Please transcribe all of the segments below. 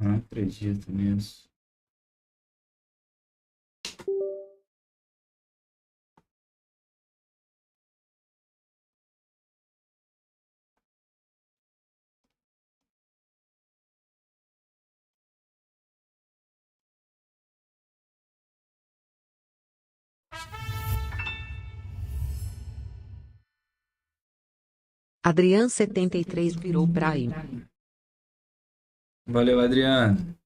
Não acredito nisso. Adriano 73 virou Prime. Valeu, Adriano.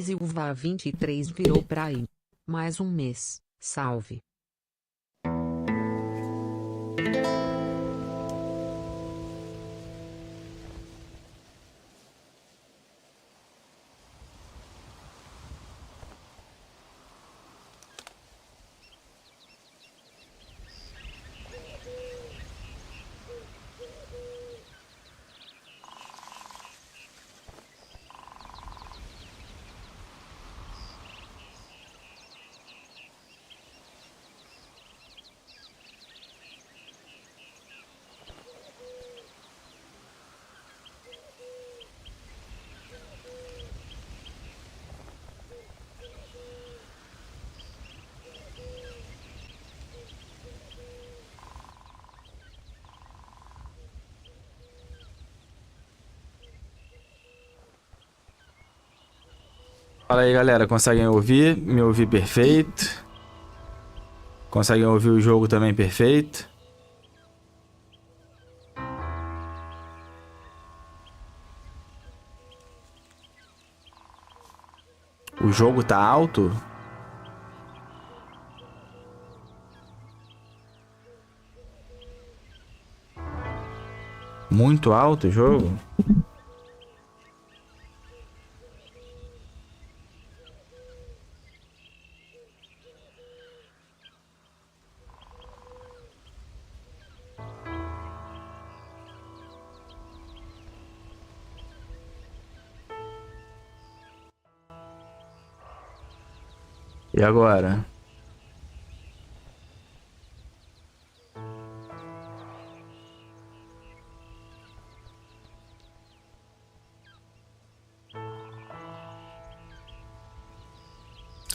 Gizilva 23 virou Prime. Mais um mês. Salve. Fala aí, galera. Conseguem ouvir? Me ouvir perfeito? Conseguem ouvir o jogo também perfeito? O jogo tá alto? Muito alto o jogo? E agora?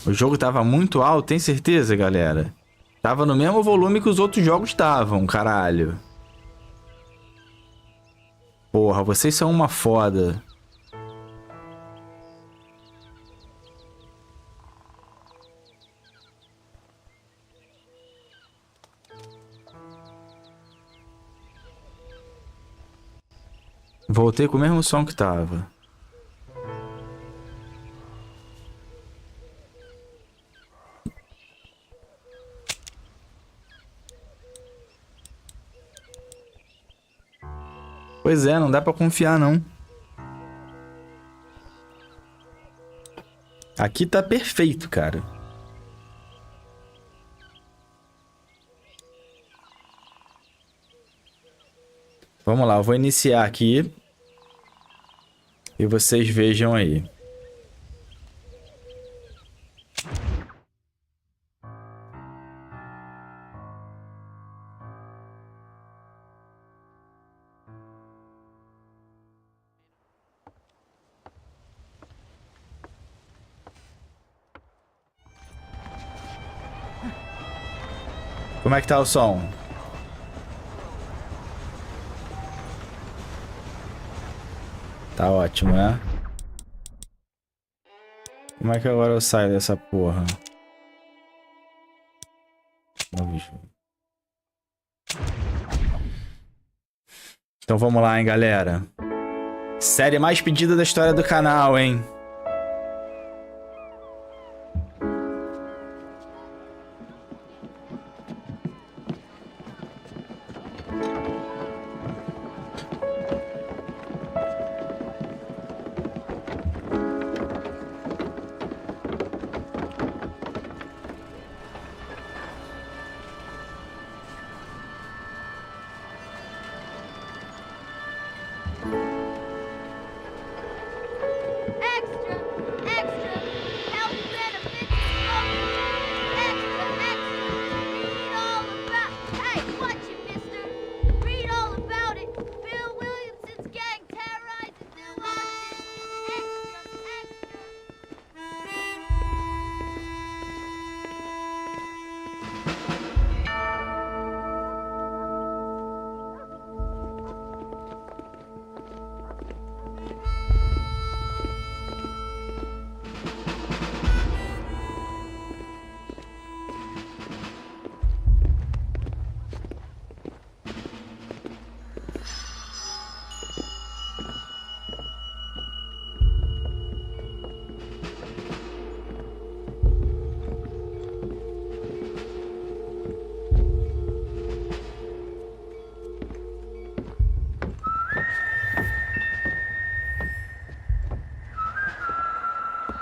O jogo tava muito alto, tem certeza, galera? Tava no mesmo volume que os outros jogos estavam, caralho. Porra, vocês são uma foda. Voltei com o mesmo som que tava. Pois é, não dá pra confiar, não. Aqui tá perfeito, cara. Vamos lá, eu vou iniciar aqui. E vocês vejam aí. Como é que tá o som? Tá ótimo, né? Como é que agora eu saio dessa porra? Então vamos lá, hein, galera. Série mais pedida da história do canal, hein?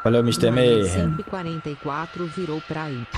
Valeu, Mr. Mayhem. 144 virou pra ir.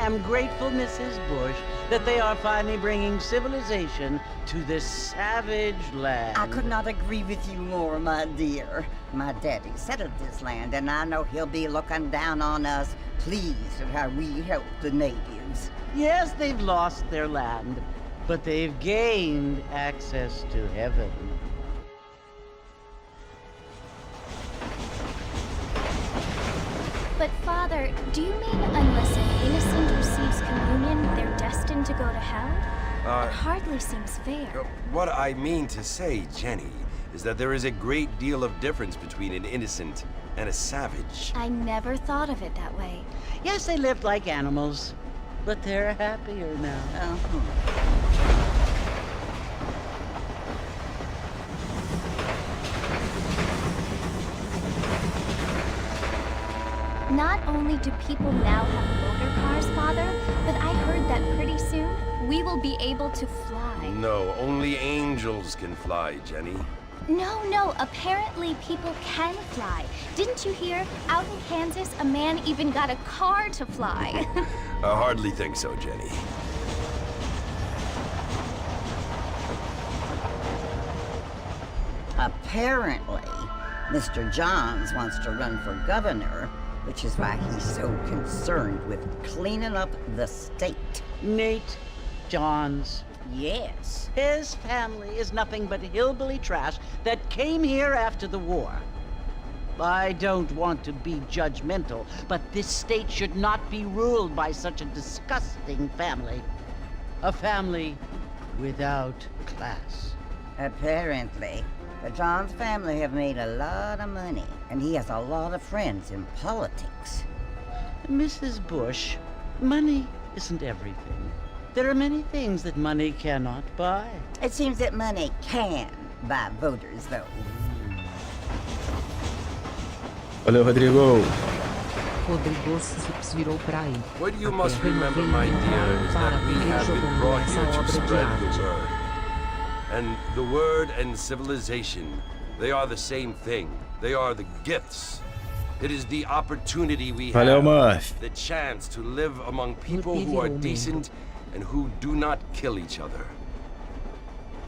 I'm grateful, Mrs. Bush, that they are finally bringing civilization to this savage land. I could not agree with you more, my dear. My daddy settled this land, and I know he'll be looking down on us, pleased at how we help the natives. Yes, they've lost their land, but they've gained access to heaven. But Father, do you mean unless an innocent receives communion, they're destined to go to hell? It hardly seems fair. What I mean to say, Jenny, is that there is a great deal of difference between an innocent and a savage. I never thought of it that way. Yes, they lived like animals, but they're happier now. Not only do people now have motor cars, Father, but I heard that pretty soon we will be able to fly. No, only angels can fly, Jenny. No, apparently people can fly. Didn't you hear? Out in Kansas, a man even got a car to fly. I hardly think so, Jenny. Apparently, Mr. Johns wants to run for governor, which is why he's so concerned with cleaning up the state. Nate Johns. Yes. His family is nothing but hillbilly trash that came here after the war. I don't want to be judgmental, but this state should not be ruled by such a disgusting family. A family without class. Apparently, the Johns family have made a lot of money, and he has a lot of friends in politics. Mrs. Bush, money isn't everything. There are many things that money cannot buy. It seems that money can buy voters, though. Valeu, Rodrigo. Rodrigo Sips virou pra ir. What you must remember, my dear, is that we have been brought here to spread the word. And the word and civilization, they are the same thing. They are the gifts. It is the opportunity we Valeu, have, Murph. the chance to live among people who are decent and who do not kill each other.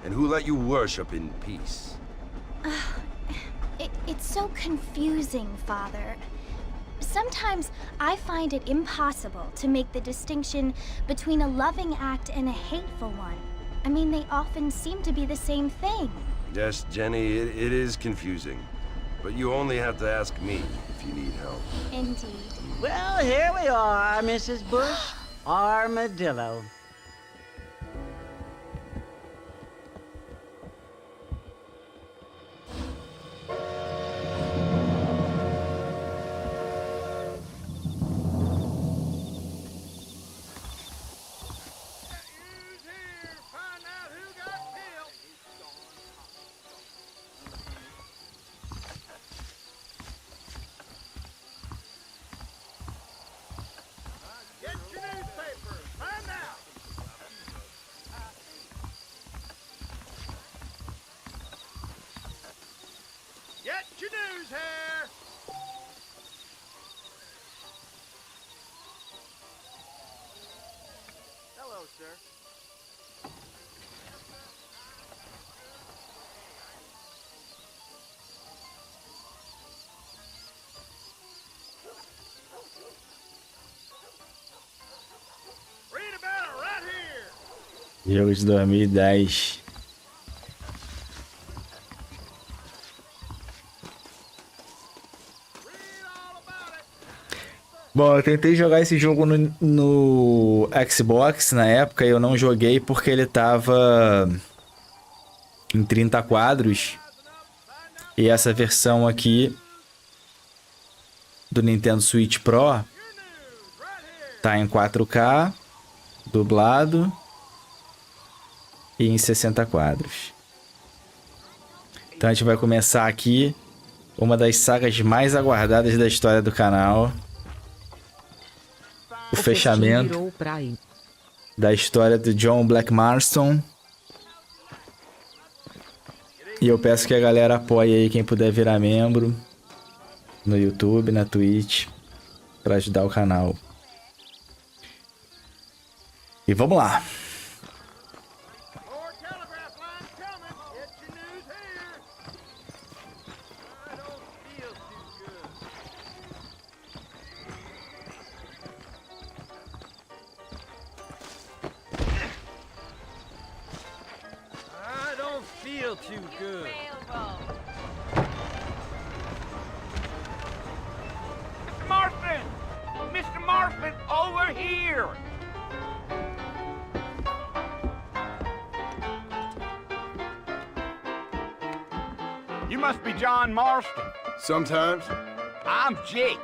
And who let you worship in peace. It's so confusing, Father. Sometimes I find it impossible to make the distinction between a loving act and a hateful one. I mean, they often seem to be the same thing. Yes, Jenny, it is confusing. But you only have to ask me if you need help. Indeed. Well, here we are, Mrs. Bush. Armadillo. Get your news here! Hello, sir. Read about it right here! Jogo de 2010. Bom, eu tentei jogar esse jogo no Xbox na época e eu não joguei porque ele tava em 30 quadros. E essa versão aqui do Nintendo Switch Pro tá em 4K, dublado e em 60 quadros. Então a gente vai começar aqui uma das sagas mais aguardadas da história do canal. O fechamento da história do John Black Marston. E eu peço que a galera apoie aí quem puder virar membro no YouTube, na Twitch, para ajudar o canal. E vamos lá. Too good. Mr. Marston! Mr. Marston, over here! You must be John Marston. Sometimes. I'm Jake.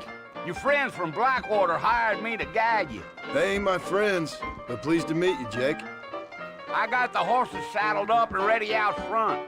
Your friends from Blackwater hired me to guide you. They ain't my friends, but pleased to meet you, Jake. I got the horses saddled up and ready out front.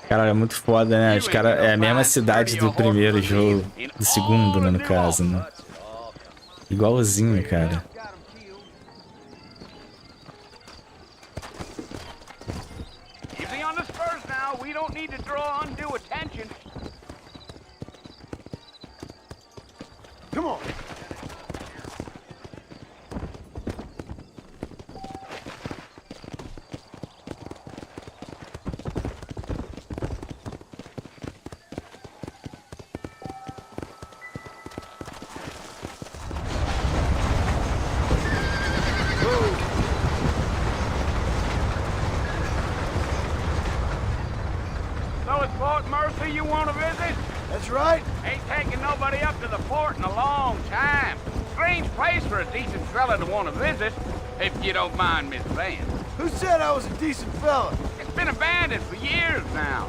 Cara, é muito foda, né? Os caras é a mesma cidade do primeiro jogo, do segundo, né, no caso, né? Igualzinho, cara. Easy on the spurs now. We don't need to draw undue attention. Come on. You want to visit? That's right. Ain't taking nobody up to the fort in a long time. Strange place for a decent fella to want to visit, if you don't mind me saying. Who said I was a decent fella? It's been abandoned for years now.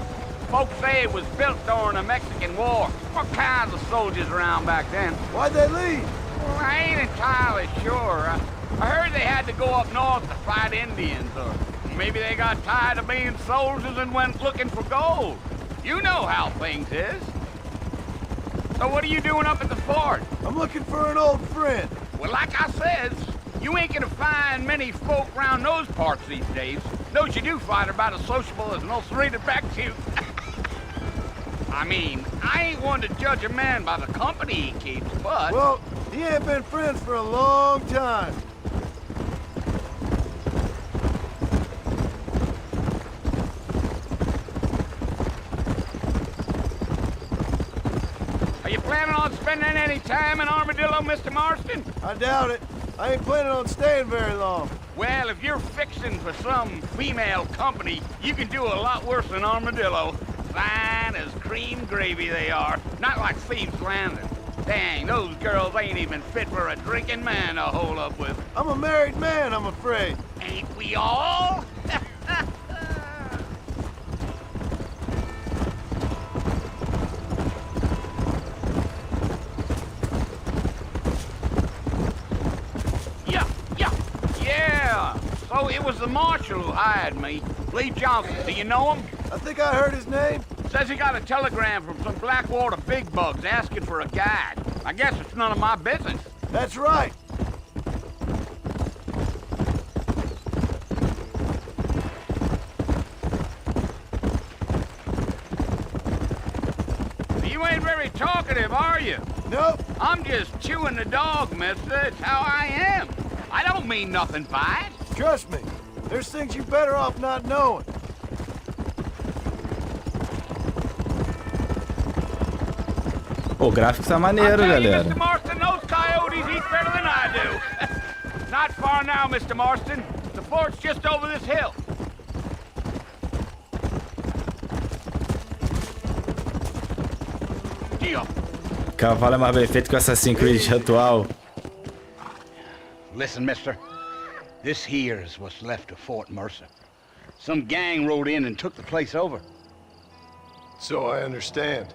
Folks say it was built during the Mexican War. What kinds of soldiers around back then? Why'd they leave? Well, I ain't entirely sure. I heard they had to go up north to fight Indians, or maybe they got tired of being soldiers and went looking for gold. You know how things is. So what are you doing up at the fort? I'm looking for an old friend. Well, like I said, You ain't gonna find many folk around those parts these days. Those you do find are about as sociable as an ulcerated back tooth. I mean, I ain't one to judge a man by the company he keeps, but... Well, he ain't been friends for a long time. Are you planning on spending any time in Armadillo, Mr. Marston? I doubt it. I ain't planning on staying very long. Well, if you're fixing for some female company, you can do a lot worse than Armadillo. Fine as cream gravy they are. Not like Thieves Landing. Dang, those girls ain't even fit for a drinking man to hold up with. I'm a married man, I'm afraid. Ain't we all? Yeah. So it was the marshal who hired me. Lee Johnson, do you know him? I think I heard his name. Says he got a telegram from some Blackwater big bugs asking for a guide. I guess it's none of my business. That's right. You ain't very talkative, are you? Nope. I'm just chewing the dog, mister. It's how I am. I don't mean nothing by it. Trust me. There's things you're better off not knowing. O gráfico tá maneiro, I'll tell you, galera. Mr. Marston, those coyotes eat better than I do. Not far now, Mr. Marston. The fort's just over this hill. Deal. Cavalo é mais bem feito que o Assassin's Creed atual. Listen, mister. This here's what's left of Fort Mercer. Some gang rode in and took the place over. So I understand.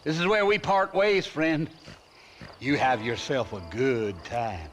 This is where we part ways, friend. You have yourself a good time.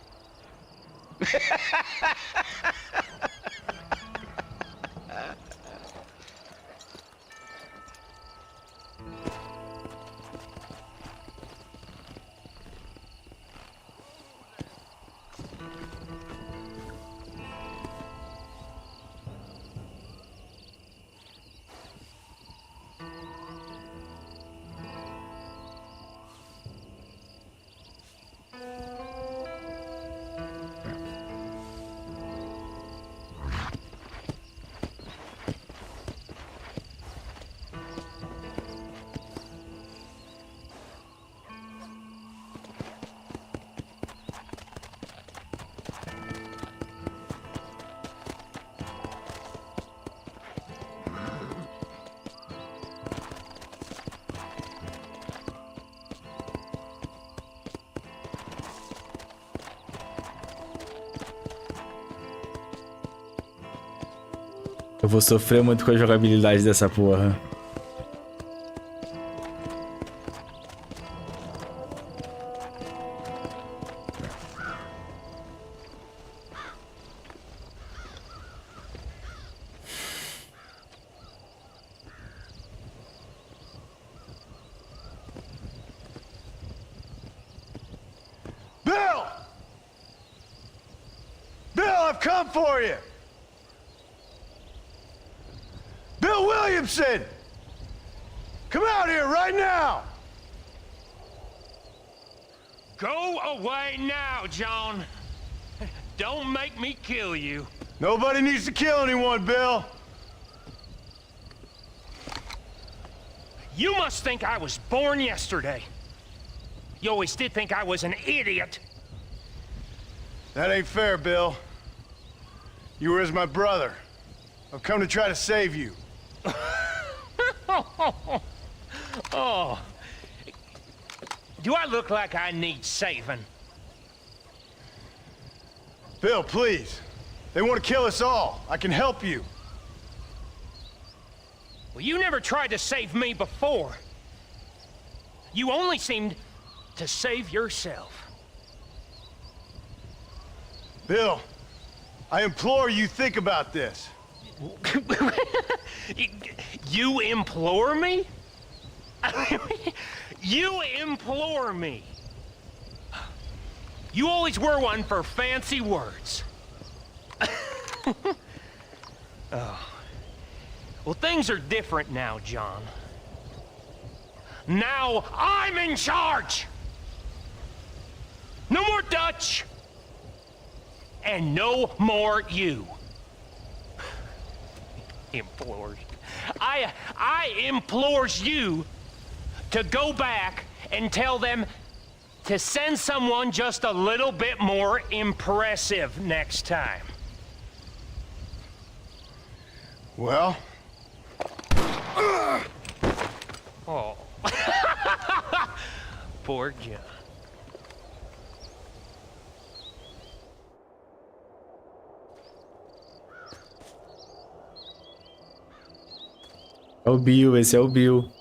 Eu vou sofrer muito com a jogabilidade dessa porra. Bill! Bill, I've come for you! Bill Williamson! Come out here right now! Go away now, John. Don't make me kill you. Nobody needs to kill anyone, Bill. You must think I was born yesterday. You always did think I was an idiot. That ain't fair, Bill. You were as my brother. I've come to try to save you. Oh. Do I look like I need saving? Bill, please. They want to kill us all. I can help you. Well, you never tried to save me before. You only seemed to save yourself. Bill, I implore you think about this. You implore me? You implore me? You always were one for fancy words. Oh. Well, things are different now, John. Now I'm in charge! No more Dutch! And no more you. Implores. I implores you to go back and tell them to send someone just a little bit more impressive next time. Well? Oh. Poor John. É o Bill, esse é o Bill.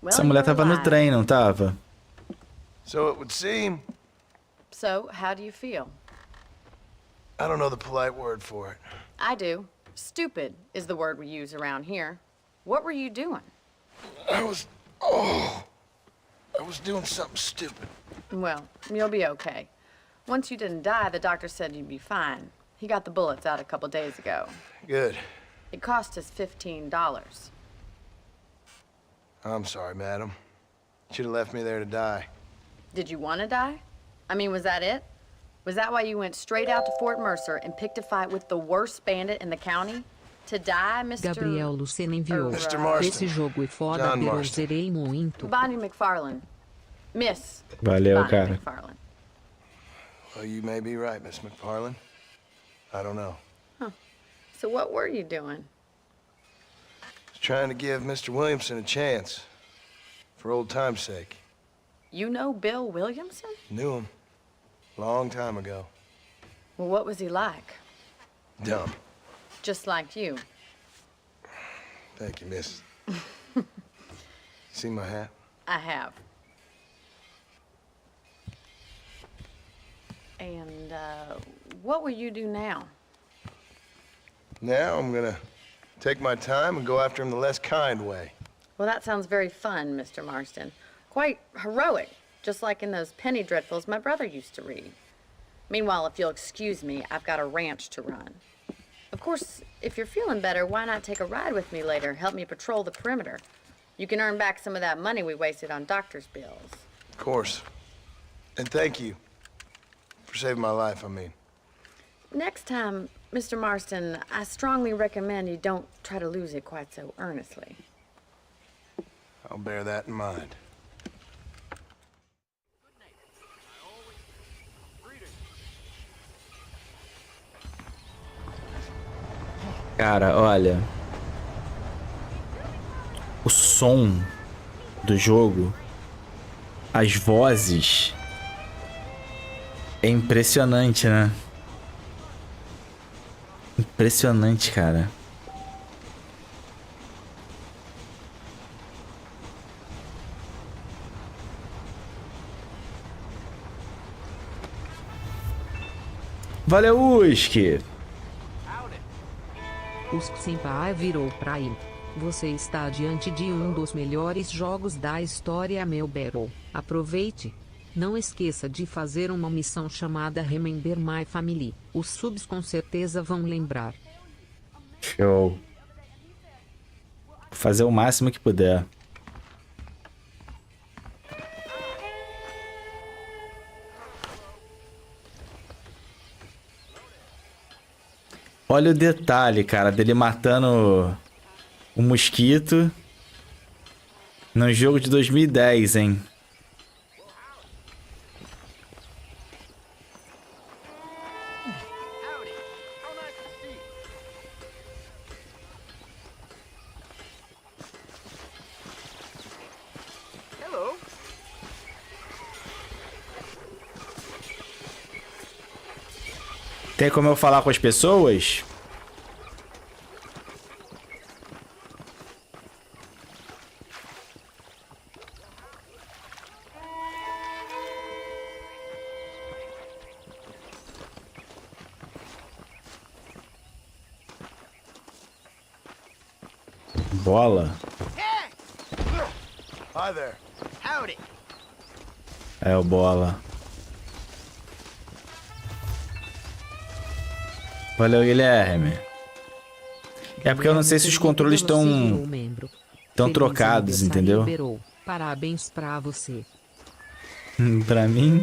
Essa mulher tava no trem, não tava? So it would seem. So, how do you feel? I don't know the polite word for it. I do. Stupid is the word we use around here. What were you doing? I was doing something stupid. Well, you'll be okay. Once you didn't die, the doctor said you'd be fine. He got the bullets out a couple days ago. Good. It cost us $15. I'm sorry, madam. Should have left me there to die. Did you want to die? I mean, was that it? Was that why you went straight out to Fort Mercer and picked a fight with the worst bandit in the county? To die, Mr. Gabriel Lucena enviou. Mr. Marston. Esse jogo é foda, John pero Marston. zerei muito. Bonnie McFarlane. Miss Valeu, Bonnie cara. McFarlane. Well, you may be right, Miss McFarlane. I don't know. So what were you doing? Just trying to give Mr. Williamson a chance. For old time's sake. You know Bill Williamson? Knew him. Long time ago. Well, what was he like? Dumb. Just like you. Thank you, miss. See my hat? I have. And, what will you do now? Now I'm gonna take my time and go after him the less kind way. Well, that sounds very fun, Mr. Marston. Quite heroic, just like in those penny dreadfuls my brother used to read. Meanwhile, if you'll excuse me, I've got a ranch to run. Of course, if you're feeling better, why not take a ride with me later? Help me patrol the perimeter. You can earn back some of that money we wasted on doctor's bills. Of course. And thank you. For saving my life, I mean. Next time, Mr. Marston, I strongly recommend you don't try to lose it quite so earnestly. I'll bear that in mind. Cara, olha. O som do jogo, as vozes, é impressionante, né? Impressionante, cara. Valeu, Uski! O Senpai virou pra ele. Você está diante de um dos melhores jogos da história, meu bero. Aproveite. Não esqueça de fazer uma missão chamada Remember My Family. Os subs com certeza vão lembrar. Show. Vou fazer o máximo que puder. Olha o detalhe, cara, dele matando o mosquito No jogo de 2010, hein? Tem como eu falar com as pessoas? Bola. Hi there. Howdy. É o bola. Valeu, Guilherme. É porque eu não sei se os controles estão trocados, entendeu? Parabéns pra você. Pra mim.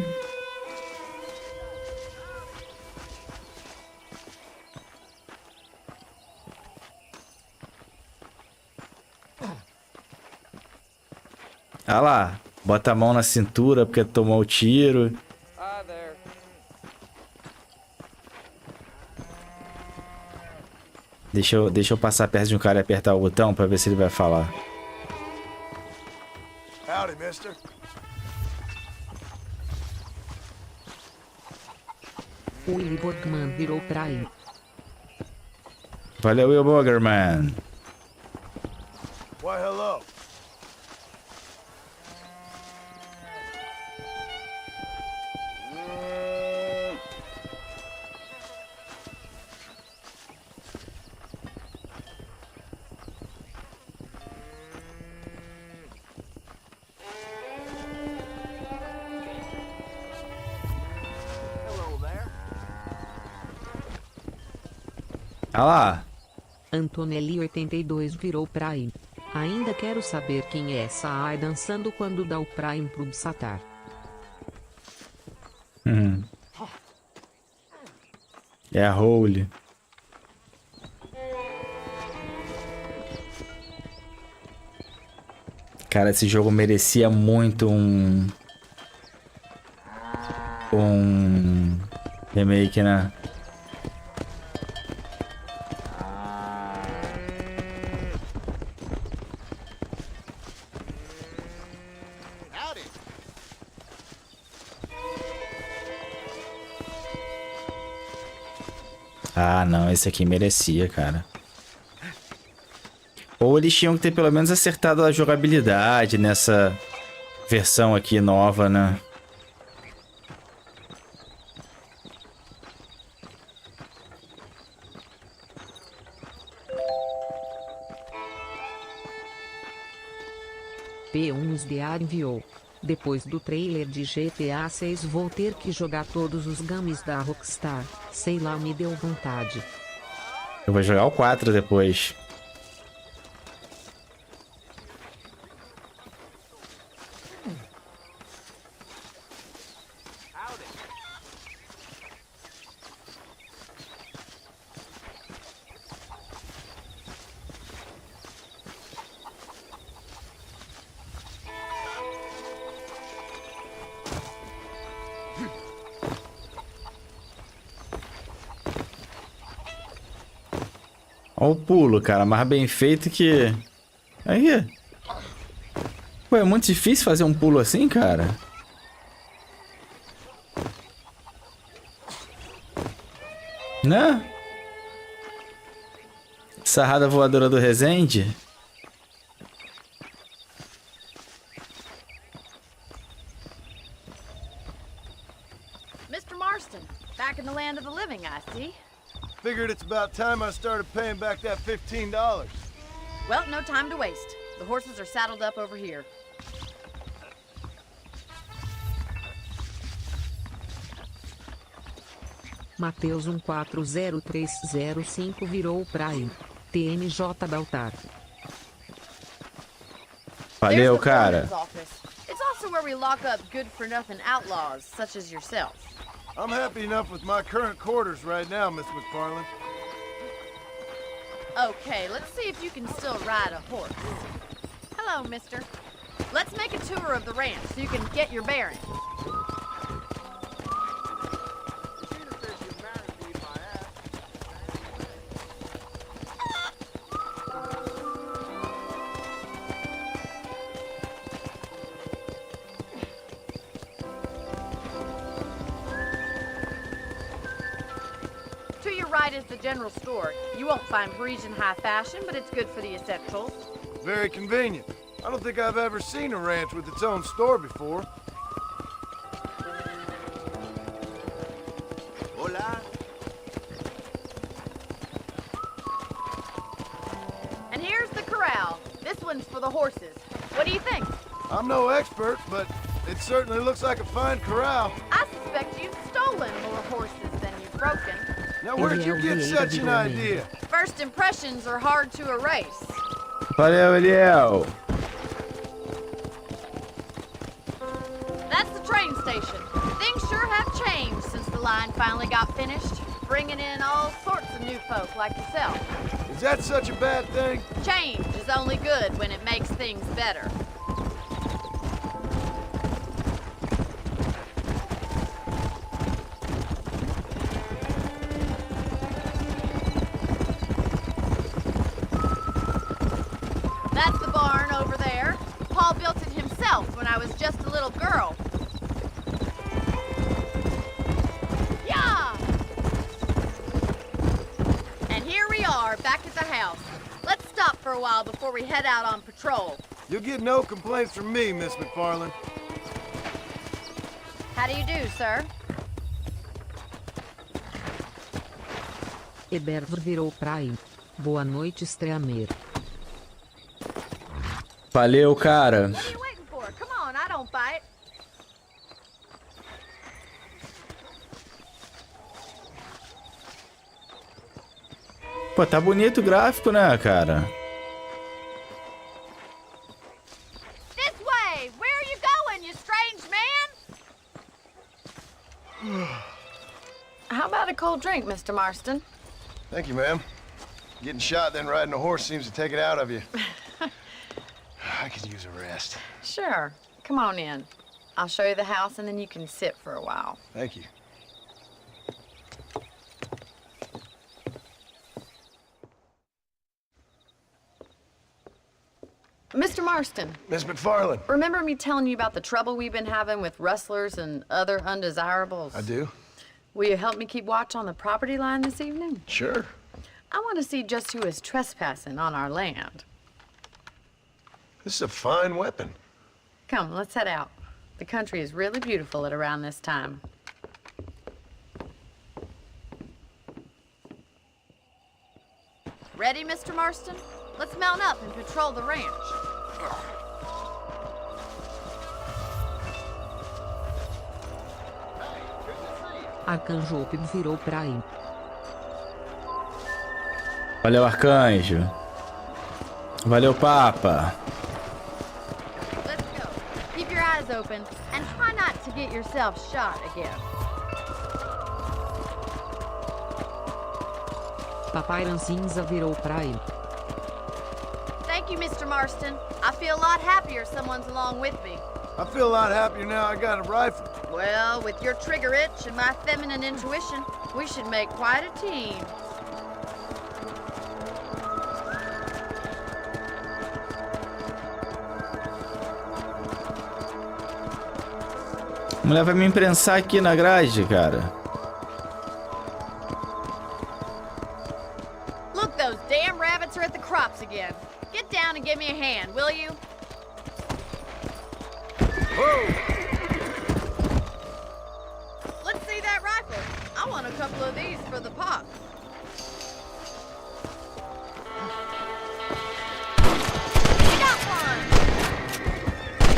Ah lá, bota a mão na cintura porque tomou o tiro. Deixa eu passar perto de um cara e apertar o botão pra ver se ele vai falar. Howdy, mister. O Willy Bogman virou pra ele. Valeu, Will Boggerman. Why, hello. Ah lá. Antonelli 82 virou pra ele. Ainda quero saber quem é essa ai dançando quando dá o Prime pro Satar. É a Holy. Cara, esse jogo merecia muito um remake, né? Ah, não, esse aqui merecia, cara. Ou eles tinham que ter pelo menos acertado a jogabilidade nessa versão aqui nova, né? P1SDA enviou. Depois do trailer de GTA 6 vou ter que jogar todos os games da Rockstar. Sei lá, me deu vontade. Eu vou jogar o 4 depois. Olha o pulo, cara. Mais bem feito que... Aí. Pô, é muito difícil fazer um pulo assim, cara. Né? Sarrada voadora do Resende. Mr. Marston, back in the land of the living, I see. Figured it's about time I started paying back that $15. Well, no time to waste. The horses are saddled up over here. Mateus 140305 virou pra ele. TMJ Baltar. Valeu, There's the cara. foreman's office. It's also where we lock up good-for-nothing outlaws, such as yourself. I'm happy enough with my current quarters right now, Miss McFarland. Okay, let's see if you can still ride a horse. Hello, mister. Let's make a tour of the ranch so you can get your bearings. To your right is the general store. You won't find Parisian high fashion, but it's good for the essentials. Very convenient. I don't think I've ever seen a ranch with its own store before. Hola. And here's the corral. This one's for the horses. What do you think? I'm no expert, but it certainly looks like a fine corral. I suspect you've stolen more horses than you've broken. Now, where'd you get such an idea? First impressions are hard to erase. Valeu, Eliel. That's the train station. Things sure have changed since the line finally got finished, bringing in all sorts of new folk like yourself. Is that such a bad thing? Change is only good when it makes things better. That's the barn over there. Paul built it himself when I was just a little girl. Yeah! And here we are, back at the house. Let's stop for a while before we head out on patrol. You'll get no complaints from me, Miss McFarland. How do you do, sir? Eberver virou pra ir. Boa noite, Streamer. Valeu, cara. What are you waiting for? Come on, I don't bite. Pô, tá bonito o gráfico, né, cara? This way! Where are you going, you strange man? How about a cold drink, Mr. Marston? Thank you, ma'am. Getting shot, then riding a horse seems to take it out of you. I could use a rest. Sure. Come on in. I'll show you the house and then you can sit for a while. Thank you. Mr. Marston, Miss McFarland. remember me telling you about the trouble we've been having with rustlers and other undesirables? I do. Will you help me keep watch on the property line this evening? Sure. I want to see just who is trespassing on our land. This is a fine weapon. Come, let's head out. The country is really beautiful at around this time. Ready, Mr. Marston? Let's mount up and patrol the ranch. Arcanjo virou pra ir. Valeu, Arcanjo. Valeu, Papa. Let's go. Keep your eyes open and try not to get yourself shot again. Papai Rancinza virou pra ir. Thank you, Mr. Marston. I feel a lot happier someone's along with me. I feel a lot happier now I got a rifle. Well, with your trigger itch and my feminine intuition, we should make quite a team. A mulher vai me imprensar aqui na grade, cara. Look, those damn rabbits are at the crops again. Get down and give me a hand, will you? Whoa! Let's see that rifle. I want a couple of these for the pot. We got one!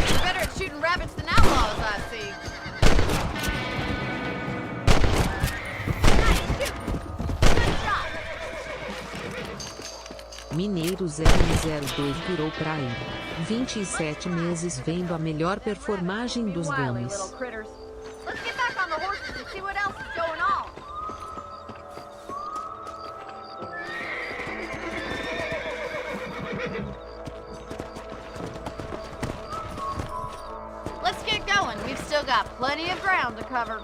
You're better at shooting rabbits than outlaws, I see. Nice shooting. Good shot. Mineiro 002 virou pra ir. 27 meses vendo a melhor performagem dos Wily games. little critters. Let's get back on the horses and see what else is going on. still got plenty of ground to cover.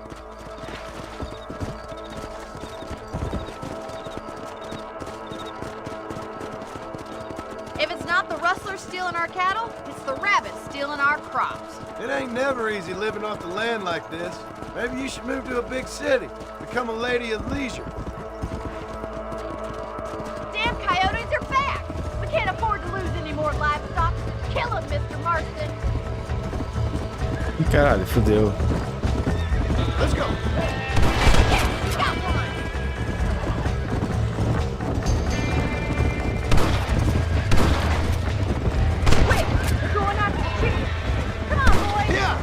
If it's not the rustlers stealing our cattle, it's the rabbits stealing our crops. It ain't never easy living off the land like this. Maybe you should move to a big city, become a lady of leisure. Damn coyotes are back! We can't afford to lose any more livestock. Kill them, Mr. Marston. Caralho, fodeu. Let's go. Got one! Quick! They're going after the chicken! Come on, boys! Yeah!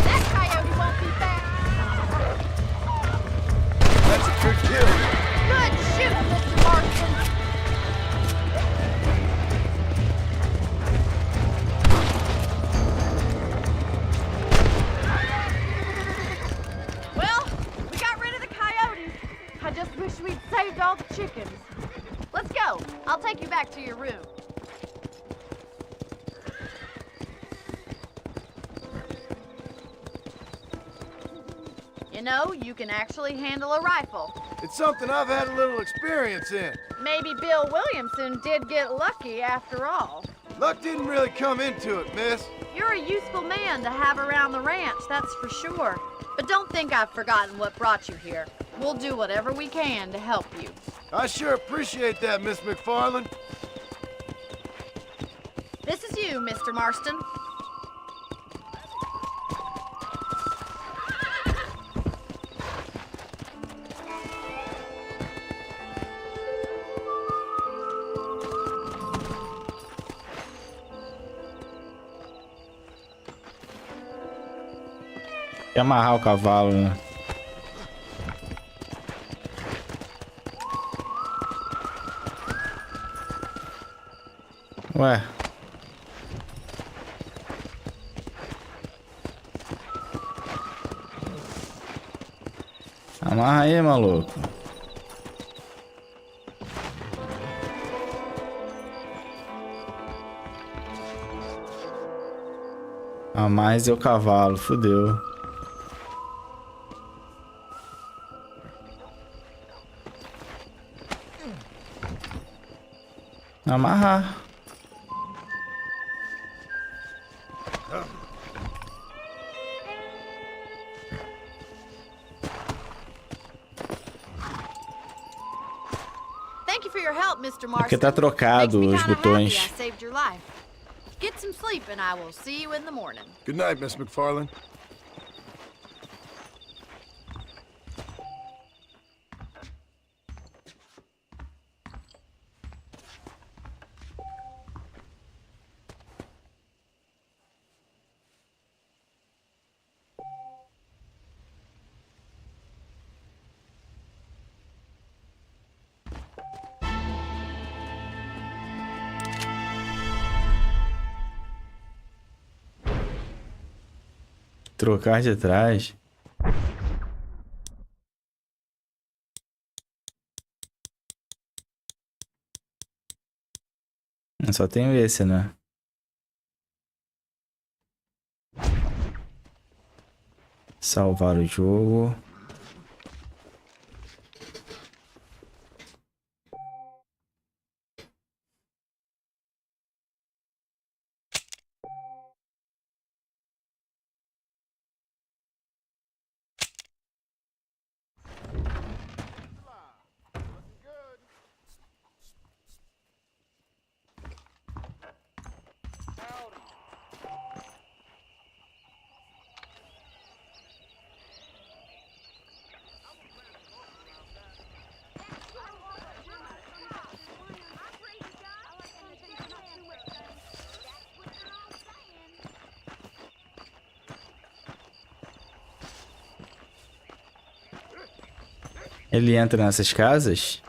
That coyote won't be back! That's a good kill. Good shooting, Mr. Marston! Well, we got rid of the coyotes. I just wish we'd saved all the chickens. Let's go. I'll take you back to your room. You know, you can actually handle a rifle. It's something I've had a little experience in. Maybe Bill Williamson did get lucky after all. Luck didn't really come into it, miss. You're a useful man to have around the ranch, that's for sure. But don't think I've forgotten what brought you here. We'll do whatever we can to help you. I sure appreciate that, Miss McFarland. This is you, Mr. Marston. Quer amarrar o cavalo, né? Ué. Amarra aí, maluco. Amarre seu cavalo, fudeu. Amarrar. Thank you for your help, Mr. Marston. Porque tá trocado os botões. I saved your life. Get some sleep and I will see you in the morning. Good night, Miss McFarland. Trocar de trás. Só tenho esse, né? Salvar o jogo. Ele entra nessas casas?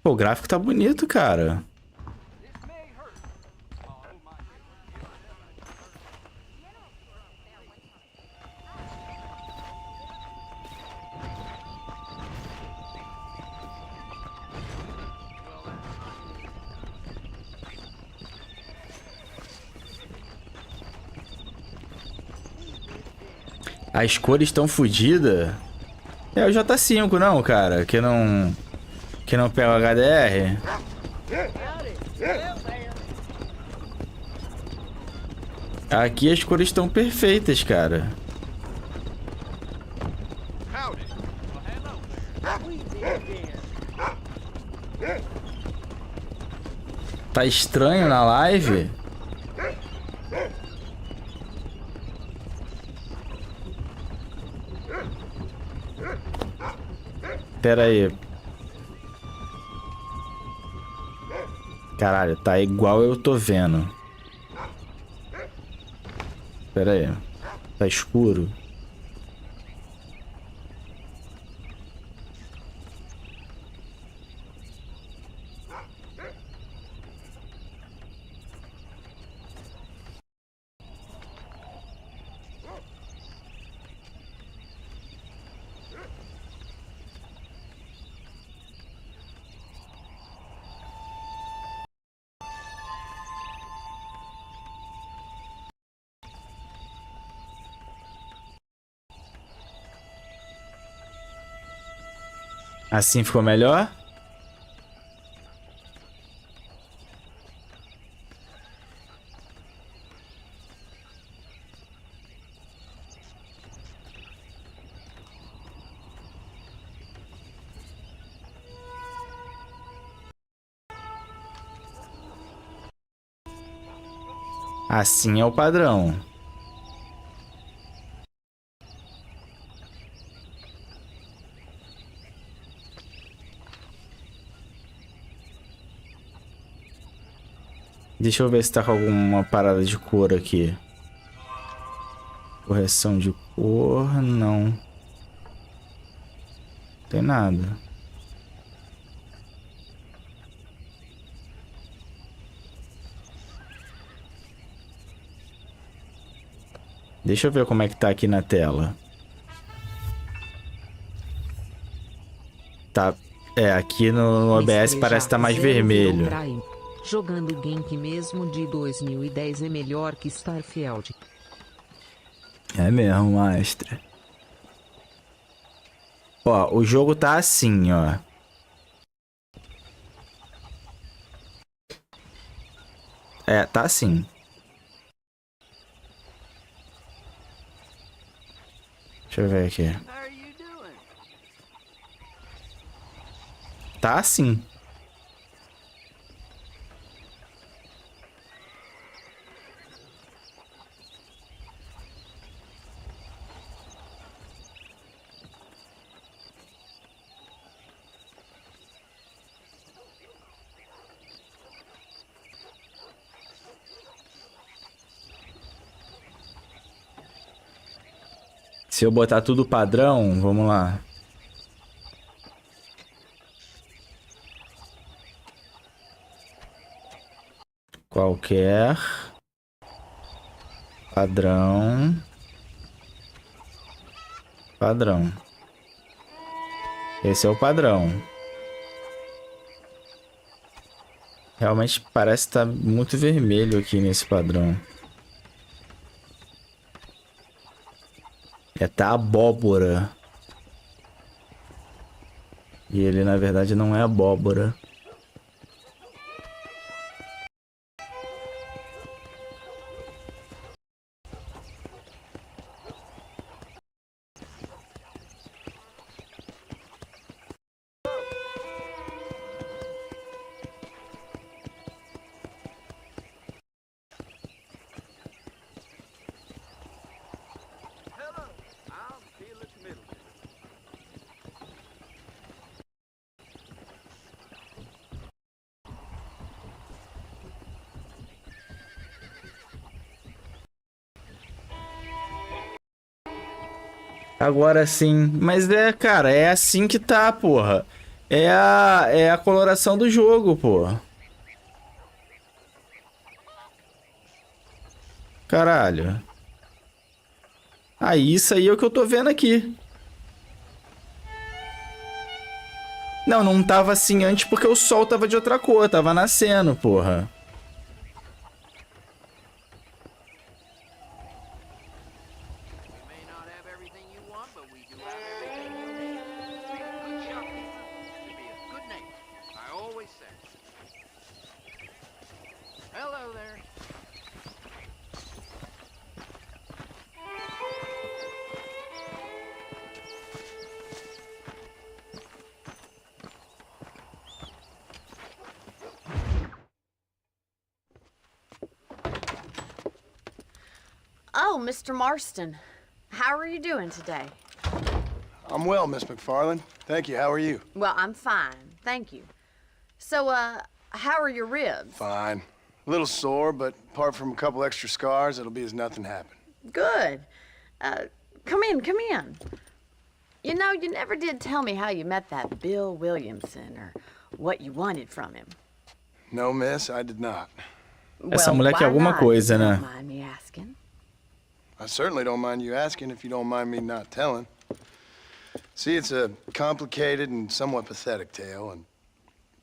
Pô, o gráfico tá bonito, cara. As cores estão fodidas. É o J5, não, cara. Que não pega o HDR. Aqui as cores estão perfeitas, cara. Tá estranho na live? Pera aí. Caralho, tá igual eu tô vendo. Pera aí. Tá escuro. Assim ficou melhor? Assim é o padrão. Deixa eu ver se tá com alguma parada de cor aqui. Correção de cor, não. Tem nada. Deixa eu ver como é que tá aqui na tela. Tá, aqui no OBS parece que tá mais vermelho. Jogando Gank mesmo de 2010 é melhor que Starfield. É mesmo, mestre. Ó, o jogo tá assim, ó. Tá assim. Deixa eu ver aqui. Tá assim. Se eu botar tudo padrão, vamos lá. Qualquer padrão. Padrão. Esse é o padrão. Realmente parece estar muito vermelho aqui nesse padrão. Tá abóbora. E ele na verdade não é abóbora. Agora sim. Mas cara, é assim que tá, porra. É a coloração do jogo, pô. Caralho. Ah, isso aí é o que eu tô vendo aqui. Não, não tava assim antes porque o sol tava de outra cor, tava nascendo, porra. Oh, Mr. Marston. How are you doing today? I'm well, Miss McFarland. Thank you. How are you? Well, I'm fine, thank you. So, how are your ribs? Fine. A little sore, but apart from a couple extra scars, it'll be as nothing happened. Good. Come in, come in. You know, you never did tell me how you met that Bill Williamson or what you wanted from him. No, miss, I did not. Essa mulher quer alguma coisa, né? Don't mind me asking. I certainly don't mind you asking if you don't mind me not telling. See, it's a complicated and somewhat pathetic tale, and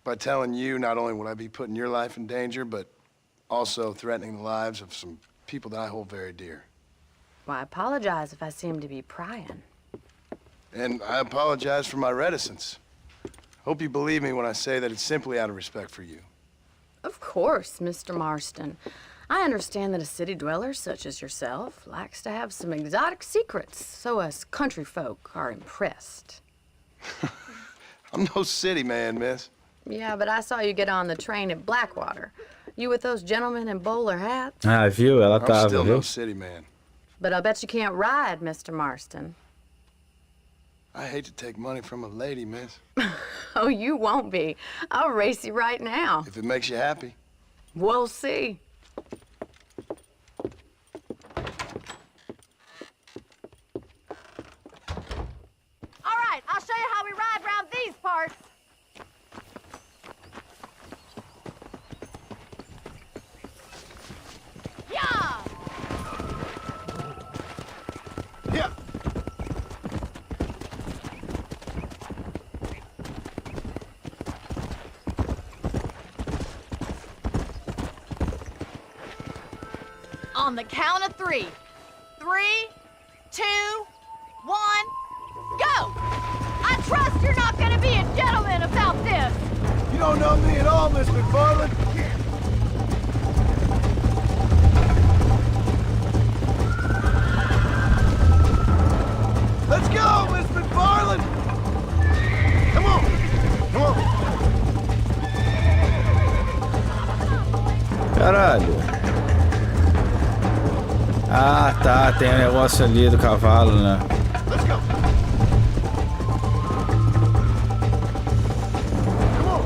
by telling you, not only would I be putting your life in danger, but also threatening the lives of some people that I hold very dear. Well, I apologize if I seem to be prying. And I apologize for my reticence. Hope you believe me when I say that it's simply out of respect for you. Of course, Mr. Marston. I understand that a city dweller such as yourself likes to have some exotic secrets, so us country folk are impressed. I'm no city man, miss. Yeah, but I saw you get on the train at Blackwater. You with those gentlemen in bowler hats? Ah, viu? Ela I'm tava, still viu? no city man. But I bet you can't ride, Mr. Marston. I hate to take money from a lady, miss. Oh, you won't be. I'll race you right now. If it makes you happy. We'll see. All right, I'll show you how we ride around these parts. Yeah! Yeah. On the count of 3. 3, 2, 1, go! I trust you're not gonna be a gentleman about this. You don't know me at all, Miss McFarland. Let's go, Miss McFarland! Come on! Come on! Caralho. Ah, tá. Tem um negócio ali do cavalo, né? Let's go! Come on!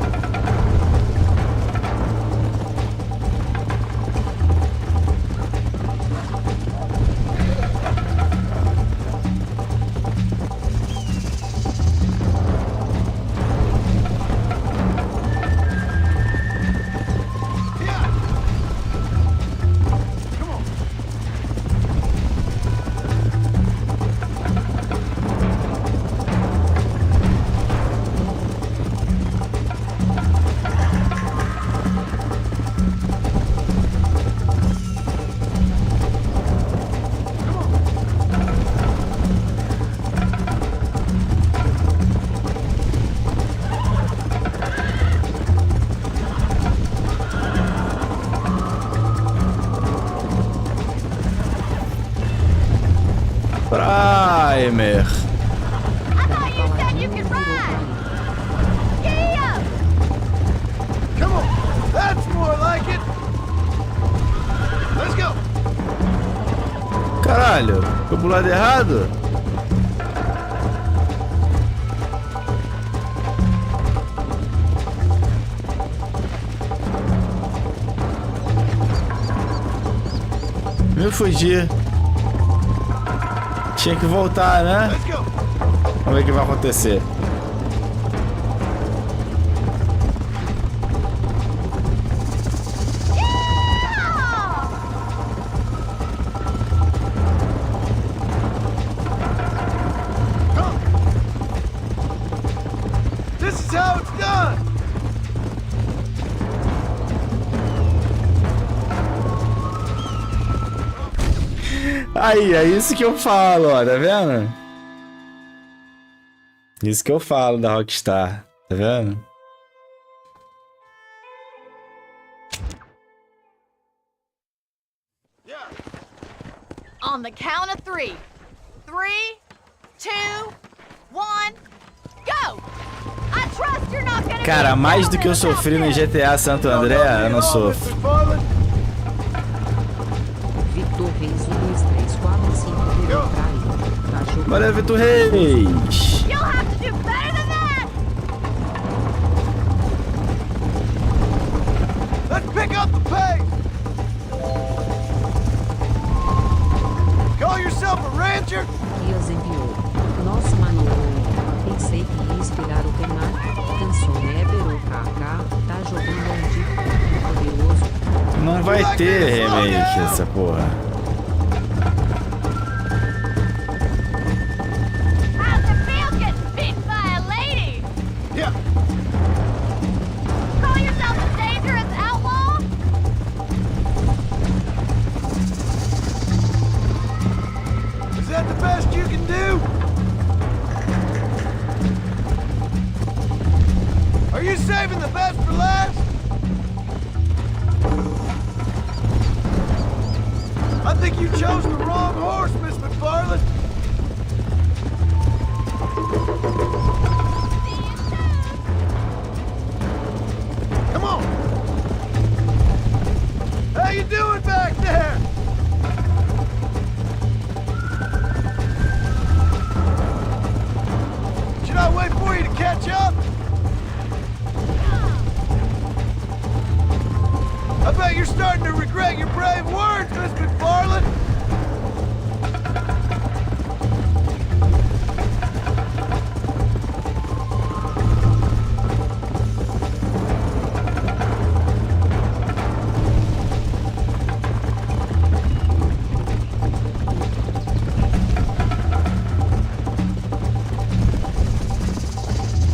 Primer. I thought you said you could ride. Yeah! Come on! That's more like it! Let's go! Caralho, foi pro lado errado? Me fugir. Tinha que voltar, né? Let's go! Vamos ver o que vai acontecer. Aí, é isso que eu falo, ó, tá vendo? Isso que eu falo da Rockstar, tá vendo? On the count of 3. 3, 2, 1, go! I trust you're not gonna. Cara, mais do que eu sofri no GTA Santo André, eu não sofro. Victor Reis 1, 2, 3, 4, 5 virou pra aí. Tá jogando. Valeu, Vitor Reis! You'll have to do better than that! Let's pick up the pace! Call yourself a rancher? Dias enviou. Nosso manual. Pensei que ia esperar o tema. Cançone virou pra cá. Tá jogando onde? Poderoso. Não vai ter remake essa porra. How's it feel getting beaten by a lady? Yeah. Call yourself a dangerous outlaw? Is that the best you can do? Are you saving the best for last? I think you chose the wrong horse, Miss McFarland. Come on. How you doing back there? Should I wait for you to catch up? I bet you're starting to regret your brave words, Miss McFarland.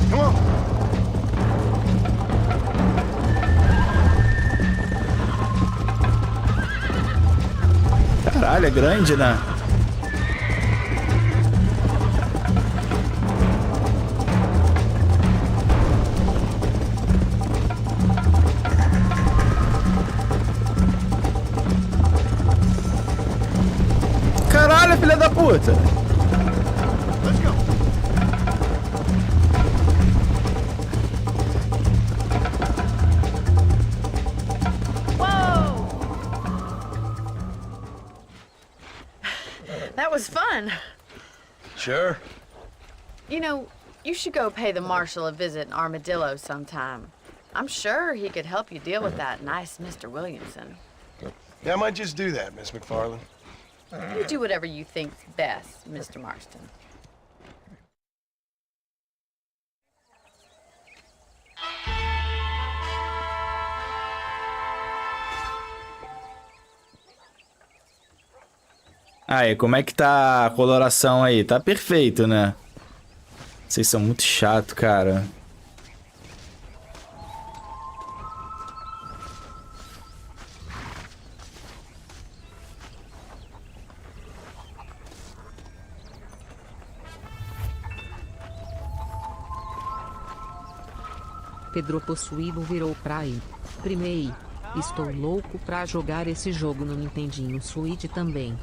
Come on. Caralho, é grande, né? Caralho, filha da puta! Let's go. Whoa! That was fun. Sure. You know, you should go pay the marshal a visit in Armadillo sometime. I'm sure he could help you deal with that nice Mr. Williamson. Yeah, I might just do that, Miss McFarland. You do whatever you think's best, Mr. Marston. Aí, como é que tá a coloração aí? Tá perfeito, né? Vocês são muito chato, cara. Pedro possuído virou pra aí. Primeiro, estou louco pra jogar esse jogo no Nintendinho Switch também.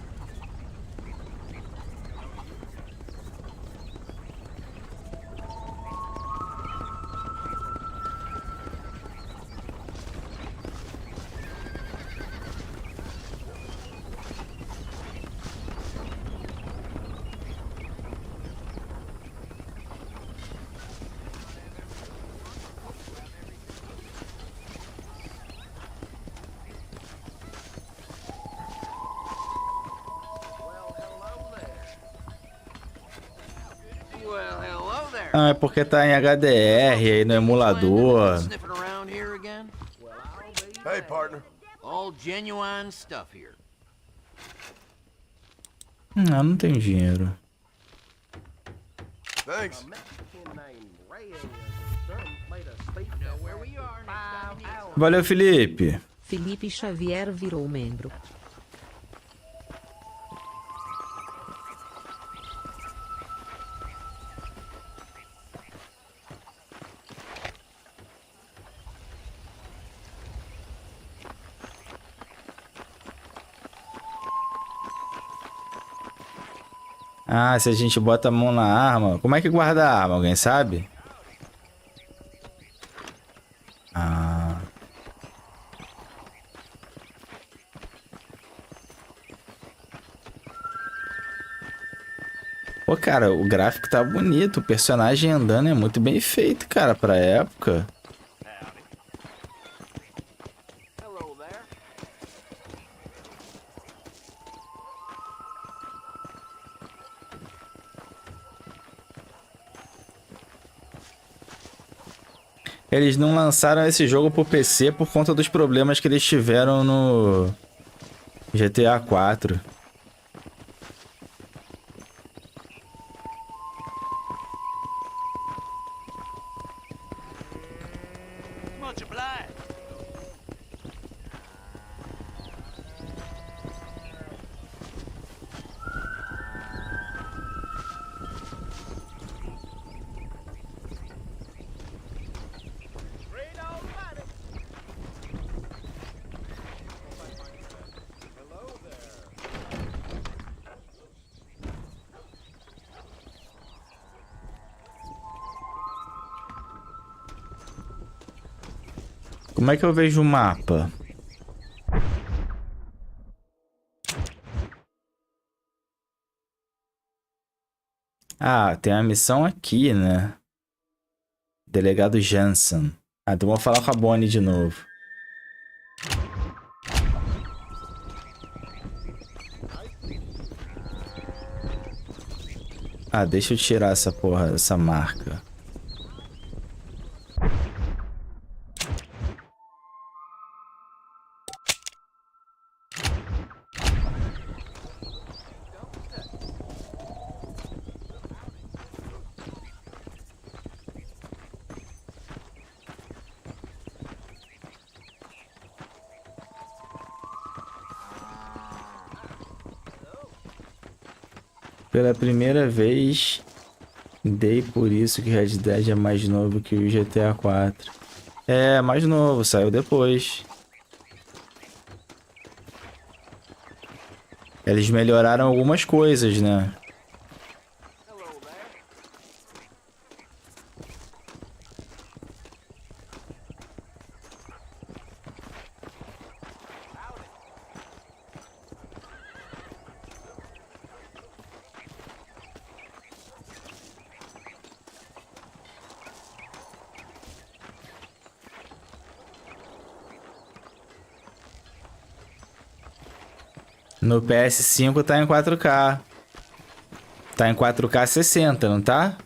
Ah, é porque tá em HDR aí no emulador. Hey, partner. All genuine stuff here. Ah, não tem dinheiro. Thanks. Valeu, Felipe. Felipe Xavier virou membro. Ah, se a gente bota a mão na arma... Como é que guarda a arma? Alguém sabe? Ah... Pô, cara, o gráfico tá bonito. O personagem andando é muito bem feito, cara, pra época. Eles não lançaram esse jogo pro PC por conta dos problemas que eles tiveram no GTA 4. Como é que eu vejo o mapa? Ah, tem a missão aqui, né? Delegado Jansen. Ah, então vou falar com a Bonnie de novo. Ah, deixa eu tirar essa porra, essa marca. Pela primeira vez, dei por isso que Red Dead é mais novo que o GTA 4. É, mais novo, saiu depois. Eles melhoraram algumas coisas, né? No PS5 tá em 4K. Tá em 4K 60, não tá?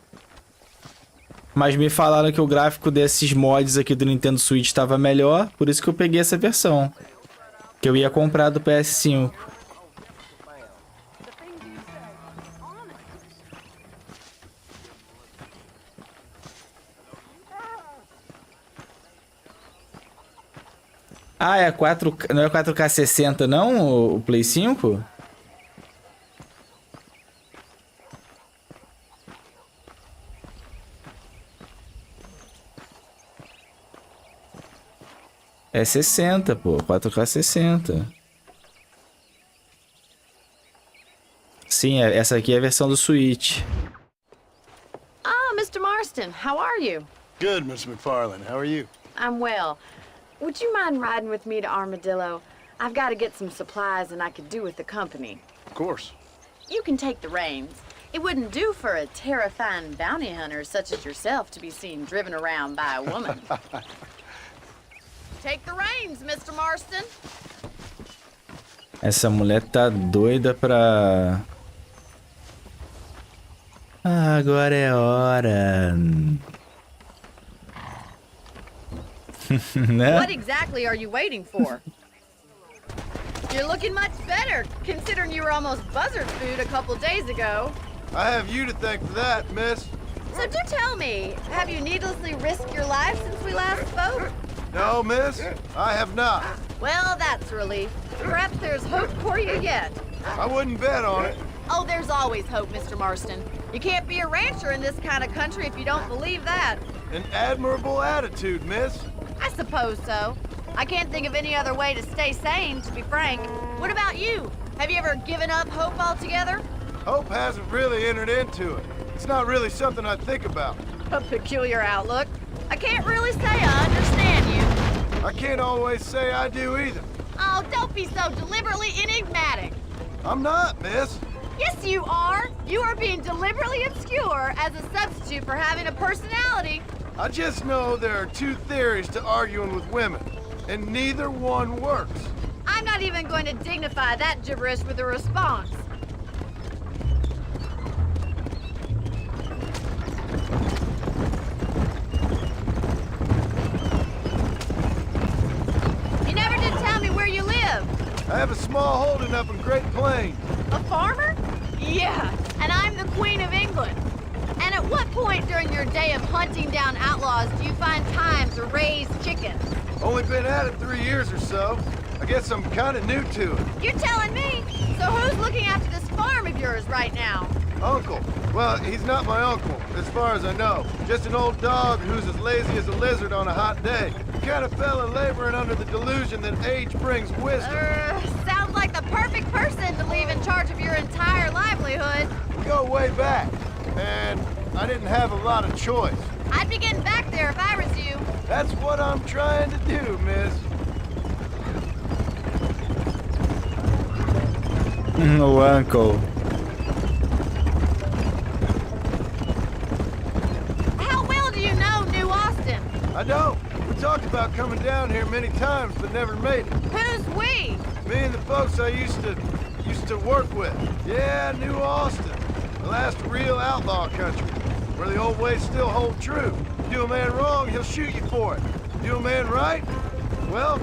Mas me falaram que o gráfico desses mods aqui do Nintendo Switch estava melhor, por isso que eu peguei essa versão. Que eu ia comprar do PS5. Ah, é 4K, não é 4K 60 não, o Play 5? É 60, pô, 4K 60. Sim, essa aqui é a versão do Switch. Ah, Mr. Marston, how are you? Good, Miss McFarlane. How are you? I'm well. Would you mind riding with me to Armadillo? I've got to get some supplies and I could do with the company. Of course. You can take the reins. It wouldn't do for a terrifying bounty hunter such as yourself to be seen driven around by a woman. Take the reins, Mr. Marston. Essa mulher tá doida pra... Ah, agora é hora. Né? What exactly are you waiting for? You're looking much better, considering you were almost buzzard food a couple days ago. I have you to thank for that, miss. So do tell me, have you needlessly risked your life since we last spoke? No, miss, I have not. Well, that's a relief. Perhaps there's hope for you yet. I wouldn't bet on it. Oh, there's always hope, Mr. Marston. You can't be a rancher in this kind of country if you don't believe that. An admirable attitude, miss. I suppose so. I can't think of any other way to stay sane, to be frank. What about you? Have you ever given up hope altogether? Hope hasn't really entered into it. It's not really something I think about. A peculiar outlook. I can't really say I understand you. I can't always say I do either. Oh, don't be so deliberately enigmatic. I'm not, miss. Yes, you are. You are being deliberately obscure as a substitute for having a personality. I just know there are two theories to arguing with women, and neither one works. I'm not even going to dignify that gibberish with a response. You never did tell me where you live. I have a small holding up in Great Plains. A farmer? Yeah, and I'm the Queen of England. And at what point during your day of hunting down outlaws do you find time to raise chickens? Only been at it 3 years or so. I guess I'm kind of new to it. You're telling me? So who's looking after this farm of yours right now? Uncle. Well, he's not my uncle, as far as I know. Just an old dog who's as lazy as a lizard on a hot day. The kind of fella laboring under the delusion that age brings wisdom. Sounds like the perfect person to leave in charge of your entire livelihood. We go way back, and I didn't have a lot of choice. I'd be getting back there if I was you. That's what I'm trying to do, miss. No, uncle. How well do you know New Austin? I don't. We talked about coming down here many times, but never made it. Who's we? Me and the folks I used to work with. Yeah, New Austin. The last real outlaw country, where the old ways still hold true. Do a man wrong, he'll shoot you for it. Do a man right, well,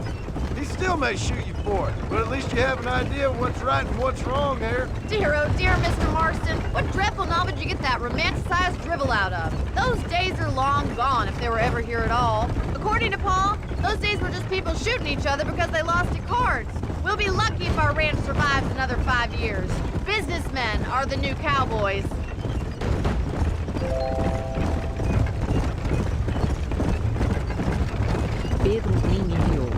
he still may shoot you for it. But at least you have an idea of what's right and what's wrong there. Dear, oh dear, Mr. Marston. What dreadful novel did you get that romanticized drivel out of? Those days are long gone, if they were ever here at all. According to Paul, those days were just people shooting each other because they lost at cards. We'll be lucky if our ranch survives another 5 years. Businessmen are the new cowboys. Pedro enviou.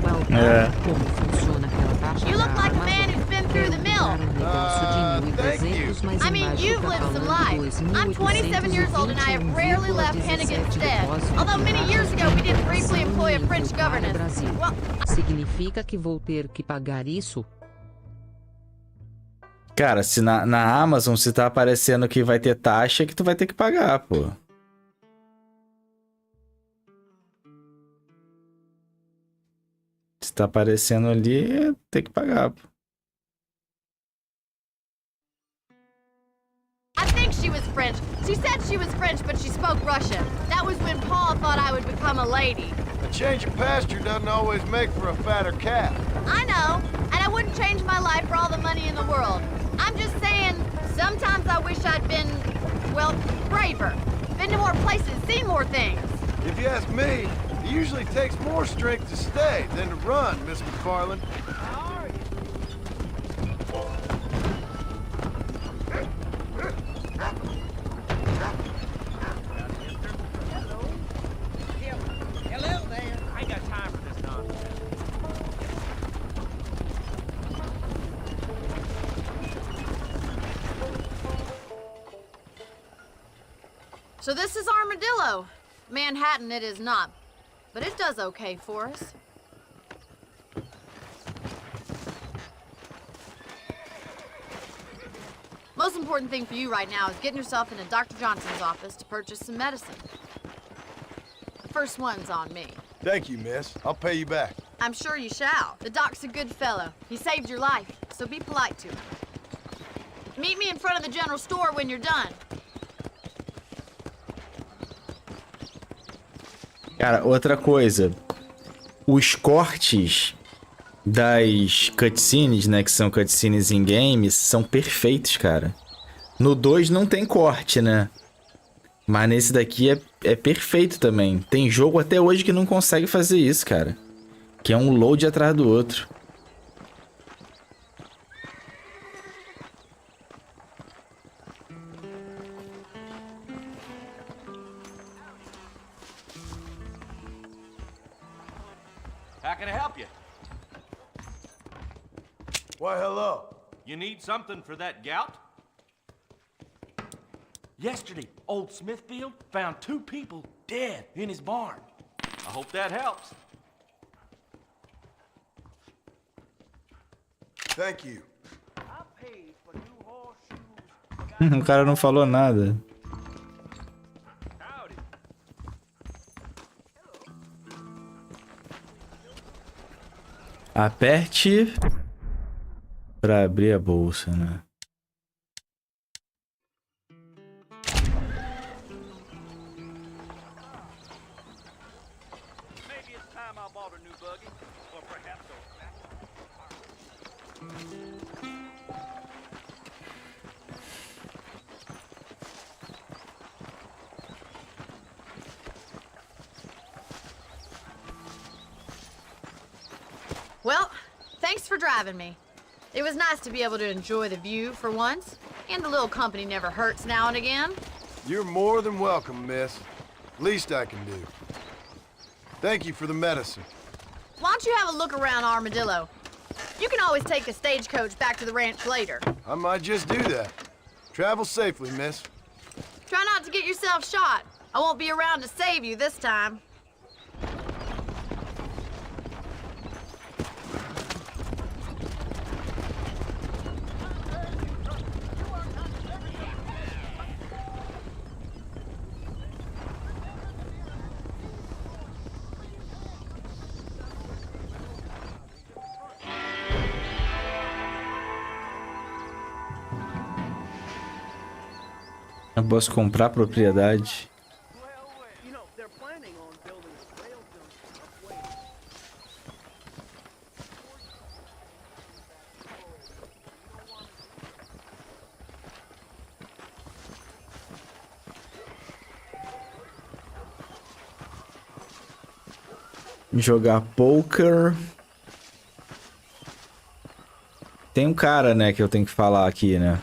Welcome. Como funciona aquela taxa You look da like a Amazon? man who's been through the mill. Thank you. I mean, you've lived some life. I'm 27 years old and I have rarely left Hennigan's Stead. Although many years ago we did briefly employ a French governess. Well, Significa que vou ter que pagar isso? Cara, se na Amazon se tá aparecendo que vai ter taxa, que tu vai ter que pagar, pô. Se tá aparecendo ali, tem que pagar, pô. I think she was French. She said she was French, but she spoke Russian. That was when Paul thought I would become a lady. A change of pasture doesn't always make for a fatter calf. I know, and I wouldn't change my life for all the money in the world. I'm just saying, sometimes I wish I'd been, well, braver. Been to more places, seen more things. If you ask me, it usually takes more strength to stay than to run, Miss McFarland. Hello there. I ain't got time for this nonsense. So this is Armadillo. Manhattan it is not, but it does okay for us. Most important thing for you right now is getting yourself into Dr. Johnson's office to purchase some medicine. The first one's on me. Thank you, miss. I'll pay you back. I'm sure you shall. The doc's a good fellow. He saved your life, so be polite to him. Meet me in front of the general store when you're done. Cara, outra coisa. Os cortes das cutscenes, né, que são cutscenes em games, são perfeitos, cara. No 2 não tem corte, né? Mas nesse daqui é perfeito também. Tem jogo até hoje que não consegue fazer isso, cara. Que é um load atrás do outro. How can I help you? Why, hello. You need something for that gout? Yesterday, old Smithfield found 2 people dead in his barn. I hope that helps. Thank you. I paid for new horseshoes. O cara não falou nada. Howdy. Aperte pra abrir a bolsa, né? Maybe it's time I bought a new buggy, or perhaps a... Well, thanks for driving me. It was nice to be able to enjoy the view for once, and a little company never hurts now and again. You're more than welcome, miss. Least I can do. Thank you for the medicine. Why don't you have a look around Armadillo? You can always take the stagecoach back to the ranch later. I might just do that. Travel safely, miss. Try not to get yourself shot. I won't be around to save you this time. Eu posso comprar propriedade. Jogar poker. Tem um cara, né, que eu tenho que falar aqui, né?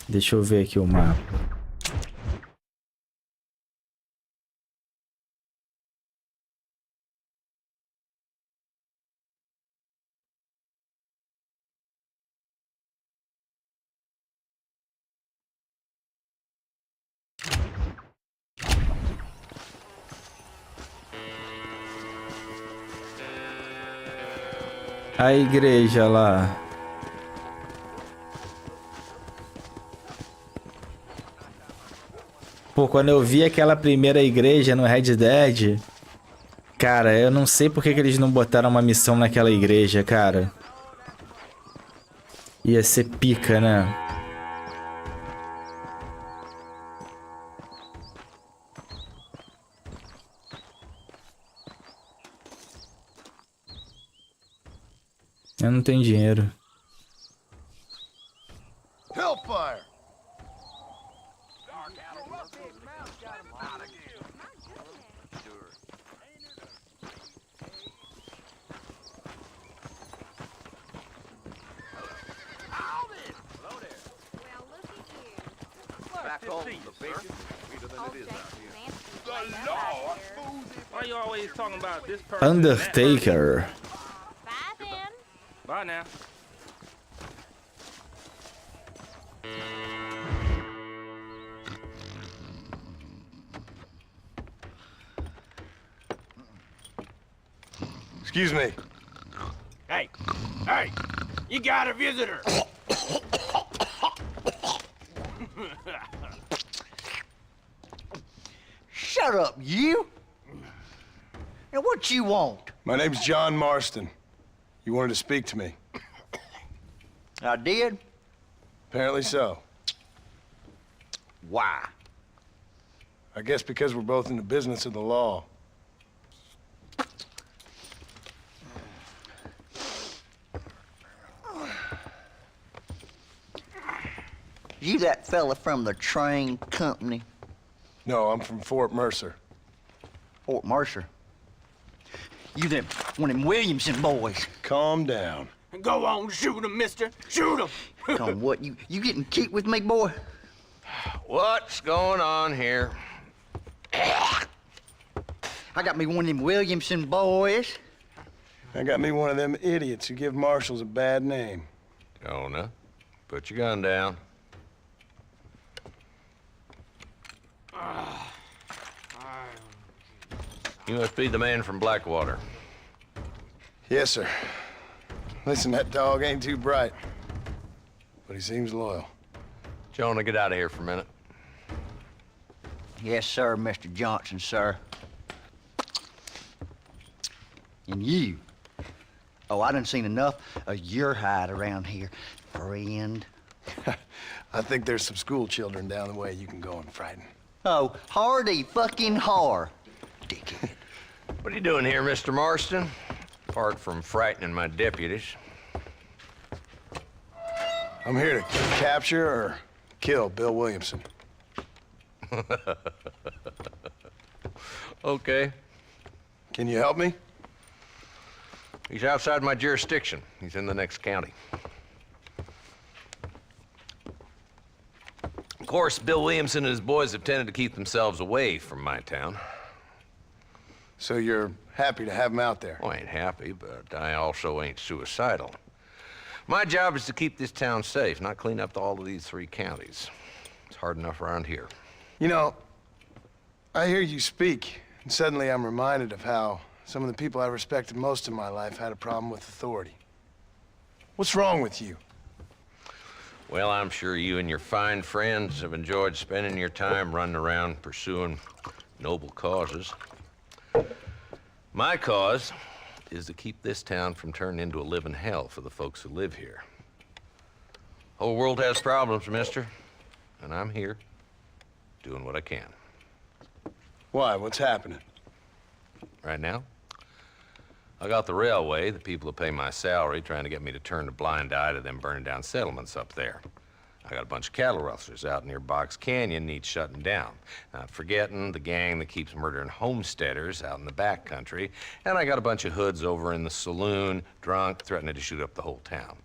Deixa eu ver aqui o mapa. A igreja lá. Pô, quando eu vi aquela primeira igreja no Red Dead, cara, eu não sei por que eles não botaram uma missão naquela igreja, cara. Ia ser pica, né? Eu não tenho dinheiro. Hellfire! Undertaker. Bye now. Excuse me. Hey, hey, you got a visitor. Shut up, you! Now, what you want? My name's John Marston. You wanted to speak to me. I did? Apparently so. Why? I guess because we're both in the business of the law. You that fella from the train company? No, I'm from Fort Mercer. Fort Mercer? You them, one of them Williamson boys. Calm down. Go on, shoot him, mister. Shoot him. Come on, what, you getting kicked with me, boy? What's going on here? I got me one of them Williamson boys. I got me one of them idiots who give marshals a bad name. Jonah, put your gun down. You must be the man from Blackwater. Yes, sir. Listen, that dog ain't too bright, but he seems loyal. Jonah, get out of here for a minute. Yes, sir, Mr. Johnson, sir. And you. Oh, I done seen enough of your hide around here, friend. I think there's some school children down the way you can go and frighten. Oh, hardy fucking har. Dickhead. What are you doing here, Mr. Marston? Apart from frightening my deputies. I'm here to capture or kill Bill Williamson. Okay. Can you help me? He's outside my jurisdiction. He's in the next county. Of course, Bill Williamson and his boys have tended to keep themselves away from my town. So you're happy to have him out there? Well, I ain't happy, but I also ain't suicidal. My job is to keep this town safe, not clean up all of these 3 counties. It's hard enough around here. You know, I hear you speak, and suddenly I'm reminded of how some of the people I respected most in my life had a problem with authority. What's wrong with you? Well, I'm sure you and your fine friends have enjoyed spending your time running around pursuing noble causes. My cause is to keep this town from turning into a living hell for the folks who live here. Whole world has problems, mister, and I'm here doing what I can. Why? What's happening? Right now, I got the railway, the people who pay my salary, trying to get me to turn a blind eye to them burning down settlements up there. I got a bunch of cattle rustlers out near Box Canyon needs shutting down. Not forgetting the gang that keeps murdering homesteaders out in the back country. And I got a bunch of hoods over in the saloon, drunk, threatening to shoot up the whole town.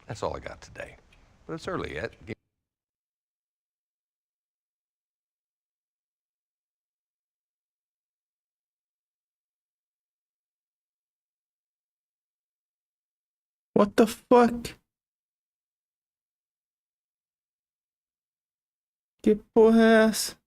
That's all I got today. But it's early yet. What the fuck? Que porra é essa?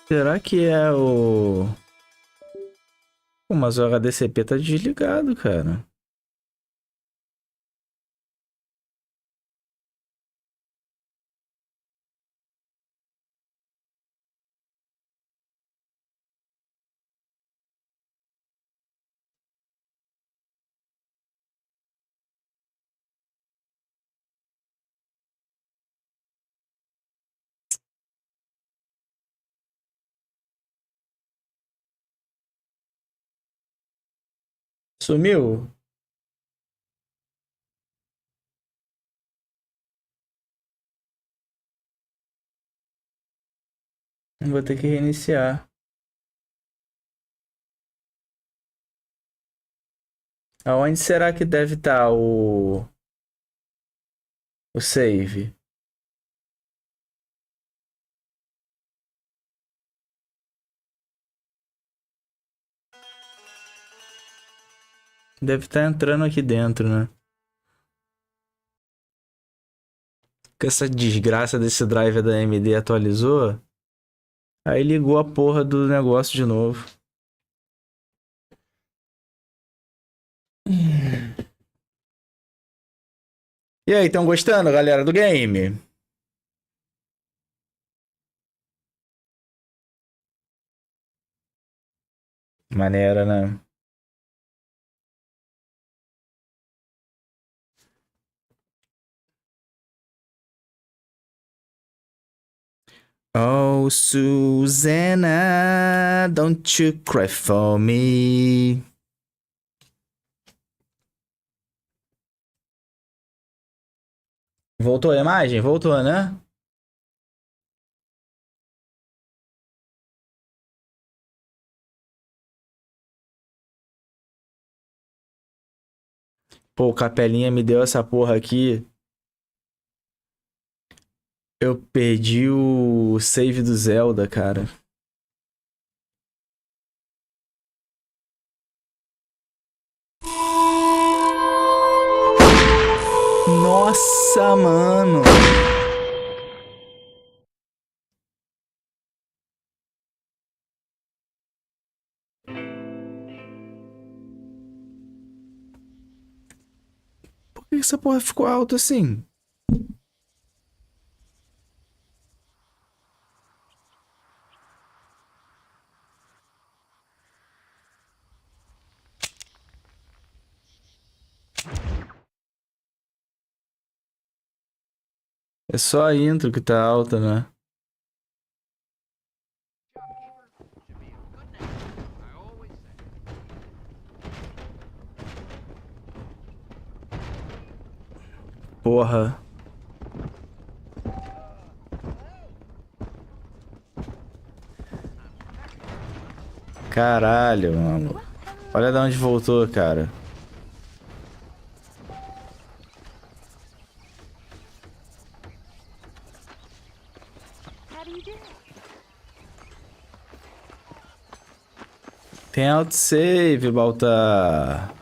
Será que é o... Pô, mas o HDCP tá desligado, cara. Sumiu? Vou ter que reiniciar. Aonde será que deve estar o save? Deve estar entrando aqui dentro, né? Que essa desgraça desse driver da AMD atualizou. Aí ligou a porra do negócio de novo. E aí, estão gostando, galera, do game? Maneira, né? Oh Oh, Susanna, don't you cry for me. Voltou a imagem? Voltou, né? Pô, o Capelinha me deu essa porra aqui. Eu perdi o save do Zelda, cara. Nossa, mano. Por que essa porra ficou alta assim? É só a intro que tá alta, né? Porra. Caralho, mano. Olha de onde voltou, cara. Tem autosave, Baltar.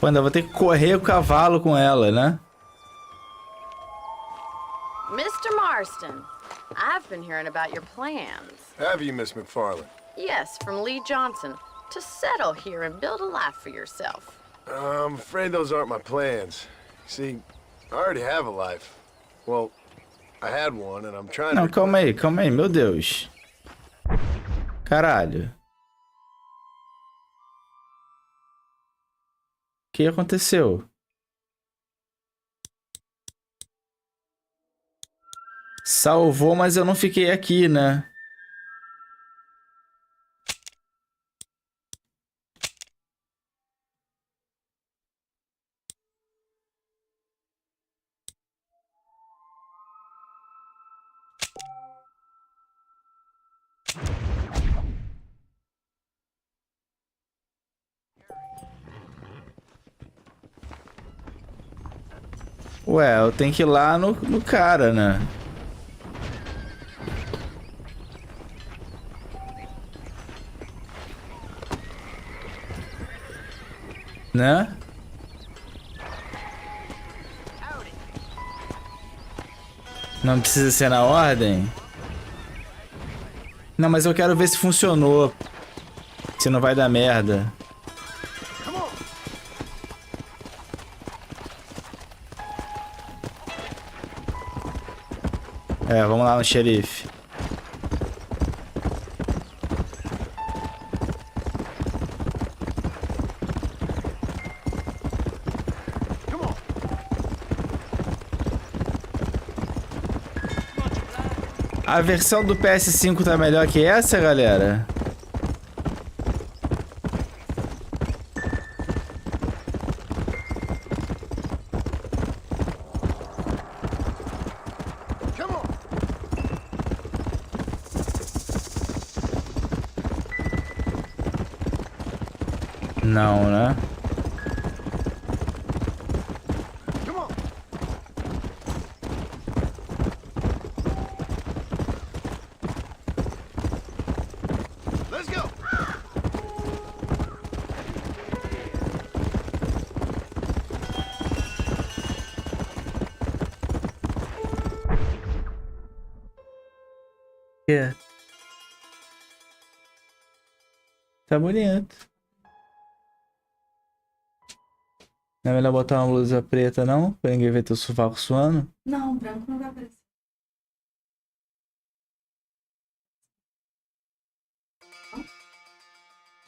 Pô, ainda vou ter que correr o cavalo com ela, né? Mr. Marston, I've been hearing about your plans. Have you, Miss McFarland? Yes, from Lee Johnson, to settle here and build a life for yourself. I'm afraid those aren't my plans. See, I already have a life. Well, I had one, and I'm trying Não, to... calma aí, meu Deus. Caralho. O que aconteceu? Salvou, mas eu não fiquei aqui, né? Ué, eu tenho que ir lá no cara, né? Né? Não precisa ser na ordem? Não, mas eu quero ver se funcionou. Se não vai dar merda. É, vamos lá no xerife. A versão do PS5 tá melhor que essa, galera? Não, né? Tá bonito. Não é melhor botar uma blusa preta, não? Pra ninguém ver teu sovaco suando? Não, branco não vai aparecer.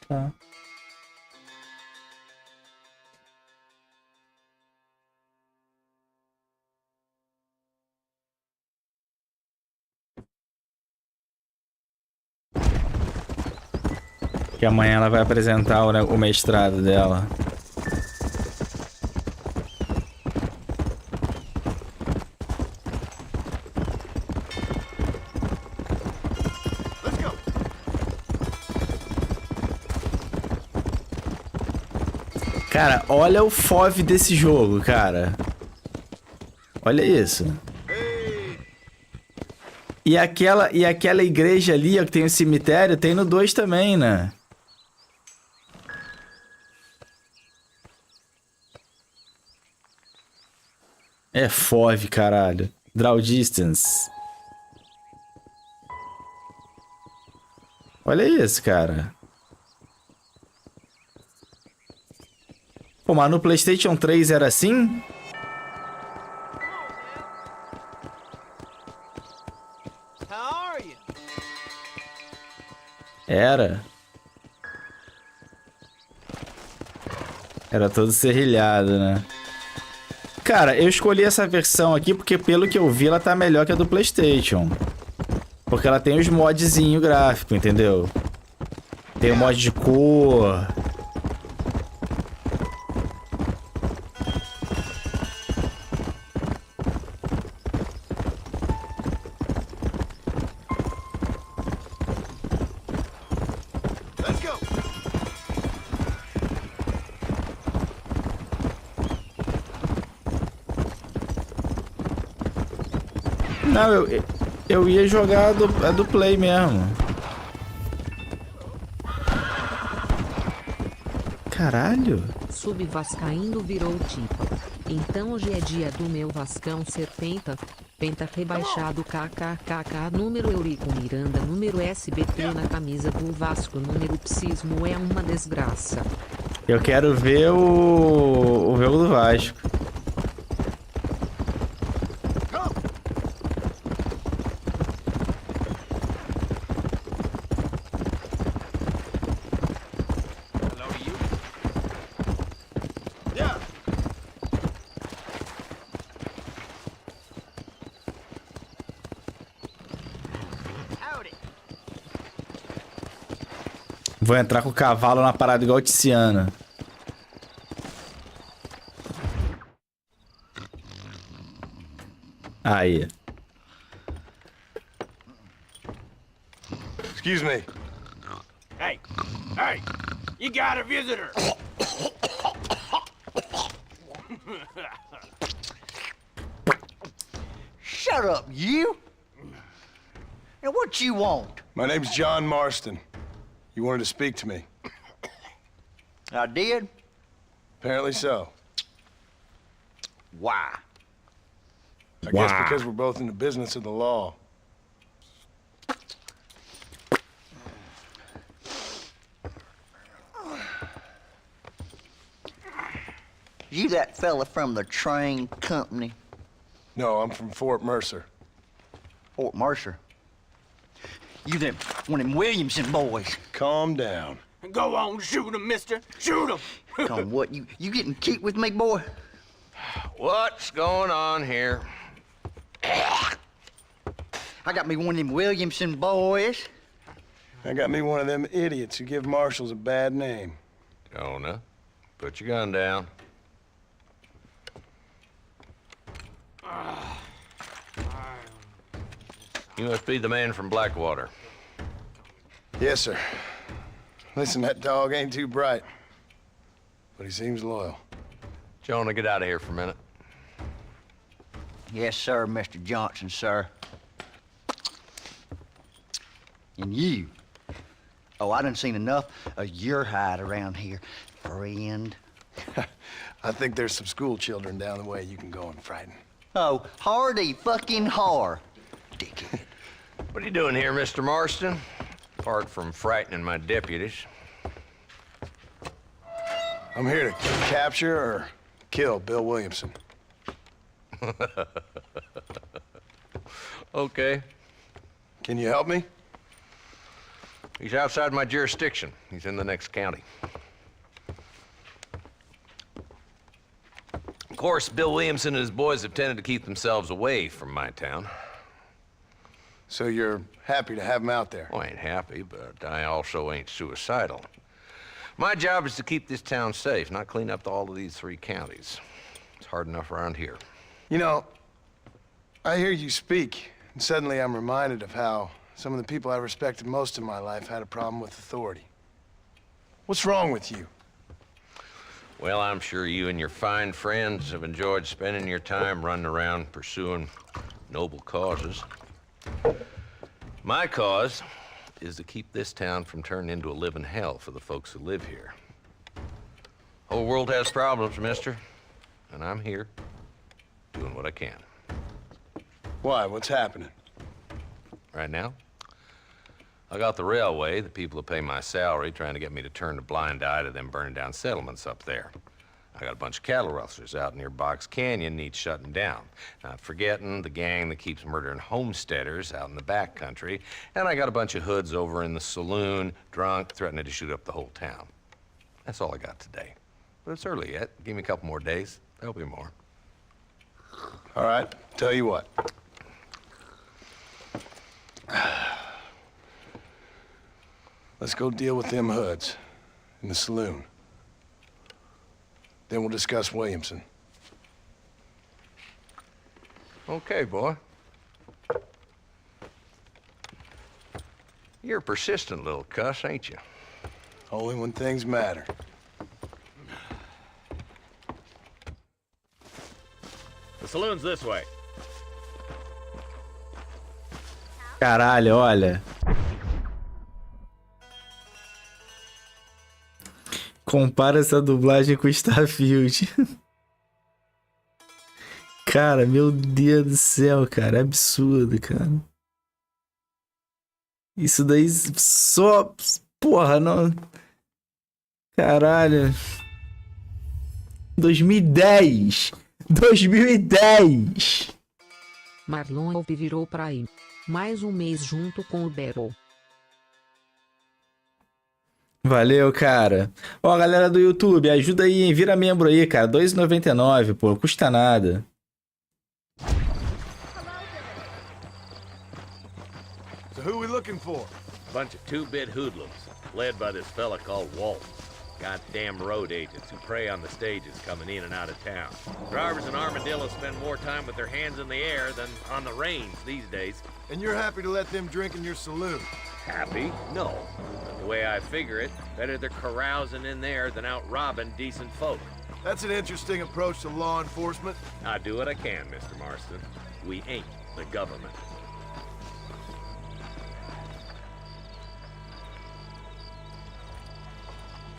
Tá. Que amanhã ela vai apresentar o mestrado dela. Cara, olha o FOV desse jogo, cara. Olha isso. E aquela igreja ali, ó, que tem o cemitério, tem no 2 também, né? É FOV, caralho. Draw distance. Olha isso, cara. Pô, mas no PlayStation 3 era assim? Era. Era todo serrilhado, né? Cara, eu escolhi essa versão aqui porque, pelo que eu vi, ela tá melhor que a do PlayStation. Porque ela tem os modzinhos gráficos, entendeu? Tem o mod de cor. Não, eu ia jogar a do Play mesmo. Caralho. Subvascaindo virou Tipa. Então hoje é dia do meu Vascão ser penta. Penta rebaixado kkkk. Número Eurico Miranda. Número SBT na camisa do Vasco. Número psismo é uma desgraça. Eu quero ver o jogo do Vasco. Vou entrar com o cavalo na parada igual Tiziana. Aí. Excuse me. Hey, you got a visitor. Shut up, you! And what you want? My name's John Marston. You wanted to speak to me. I did? Apparently so. Why? I guess because we're both in the business of the law. You that fella from the train company? No, I'm from Fort Mercer. Fort Mercer? You them one of them Williamson boys. Calm down. Go on, shoot him, mister. Shoot him. Come what, you getting cute with me, boy? What's going on here? I got me one of them Williamson boys. I got me one of them idiots who give marshals a bad name. Jonah, put your gun down. You must be the man from Blackwater. Yes, sir. Listen, that dog ain't too bright, but he seems loyal. Jonah, get out of here for a minute. Yes, sir, Mr. Johnson, sir. And you. Oh, I done seen enough of your hide around here, friend. I think there's some school children down the way you can go and frighten. Oh, hardy fucking har. Dickhead. What are you doing here, Mr. Marston? Apart from frightening my deputies. I'm here to capture or kill Bill Williamson. Okay. Can you help me? He's outside my jurisdiction. He's in the next county. Of course, Bill Williamson and his boys have tended to keep themselves away from my town. So you're happy to have him out there? Well, I ain't happy, but I also ain't suicidal. My job is to keep this town safe, not clean up all of these 3 counties. It's hard enough around here. You know, I hear you speak, and suddenly I'm reminded of how some of the people I respected most in my life had a problem with authority. What's wrong with you? Well, I'm sure you and your fine friends have enjoyed spending your time running around pursuing noble causes. My cause is to keep this town from turning into a living hell for the folks who live here. Whole world has problems, mister, and I'm here doing what I can. Why? What's happening? Right now, I got the railway, the people who pay my salary, trying to get me to turn a blind eye to them burning down settlements up there. I got a bunch of cattle rustlers out near Box Canyon needs shutting down. Not forgetting the gang that keeps murdering homesteaders out in the back country. And I got a bunch of hoods over in the saloon, drunk, threatening to shoot up the whole town. That's all I got today. But it's early yet. Give me a couple more days. There'll be more. All right, tell you what. Let's go deal with them hoods in the saloon. Then we'll discuss Williamson. Okay, boy. You're a persistent little cuss, ain't you? Only when things matter. The saloon's this way. Caralho, olha. Compara essa dublagem com o Starfield. Cara, meu Deus do céu, cara. É absurdo, cara. Isso daí só... Porra, não... Caralho. 2010. 2010. Marlon virou pra ir. Mais um mês junto com o Battle. Valeu, cara. Ó, galera do YouTube, ajuda aí, hein? Vira membro aí, cara. R$ 2,99, pô. Custa nada. So who we looking for? Bunch of two-bit hoodlums, led by this fella called Walt. Goddamn road agents who prey on the stages coming in and out of town. Drivers in Armadillo spend more time with their hands in the air than on the reins these days. And you're happy to let them drink in your saloon? Happy? No. But the way I figure it, better they're carousing in there than out robbing decent folk. That's an interesting approach to law enforcement. I do what I can, Mr. Marston. We ain't the government.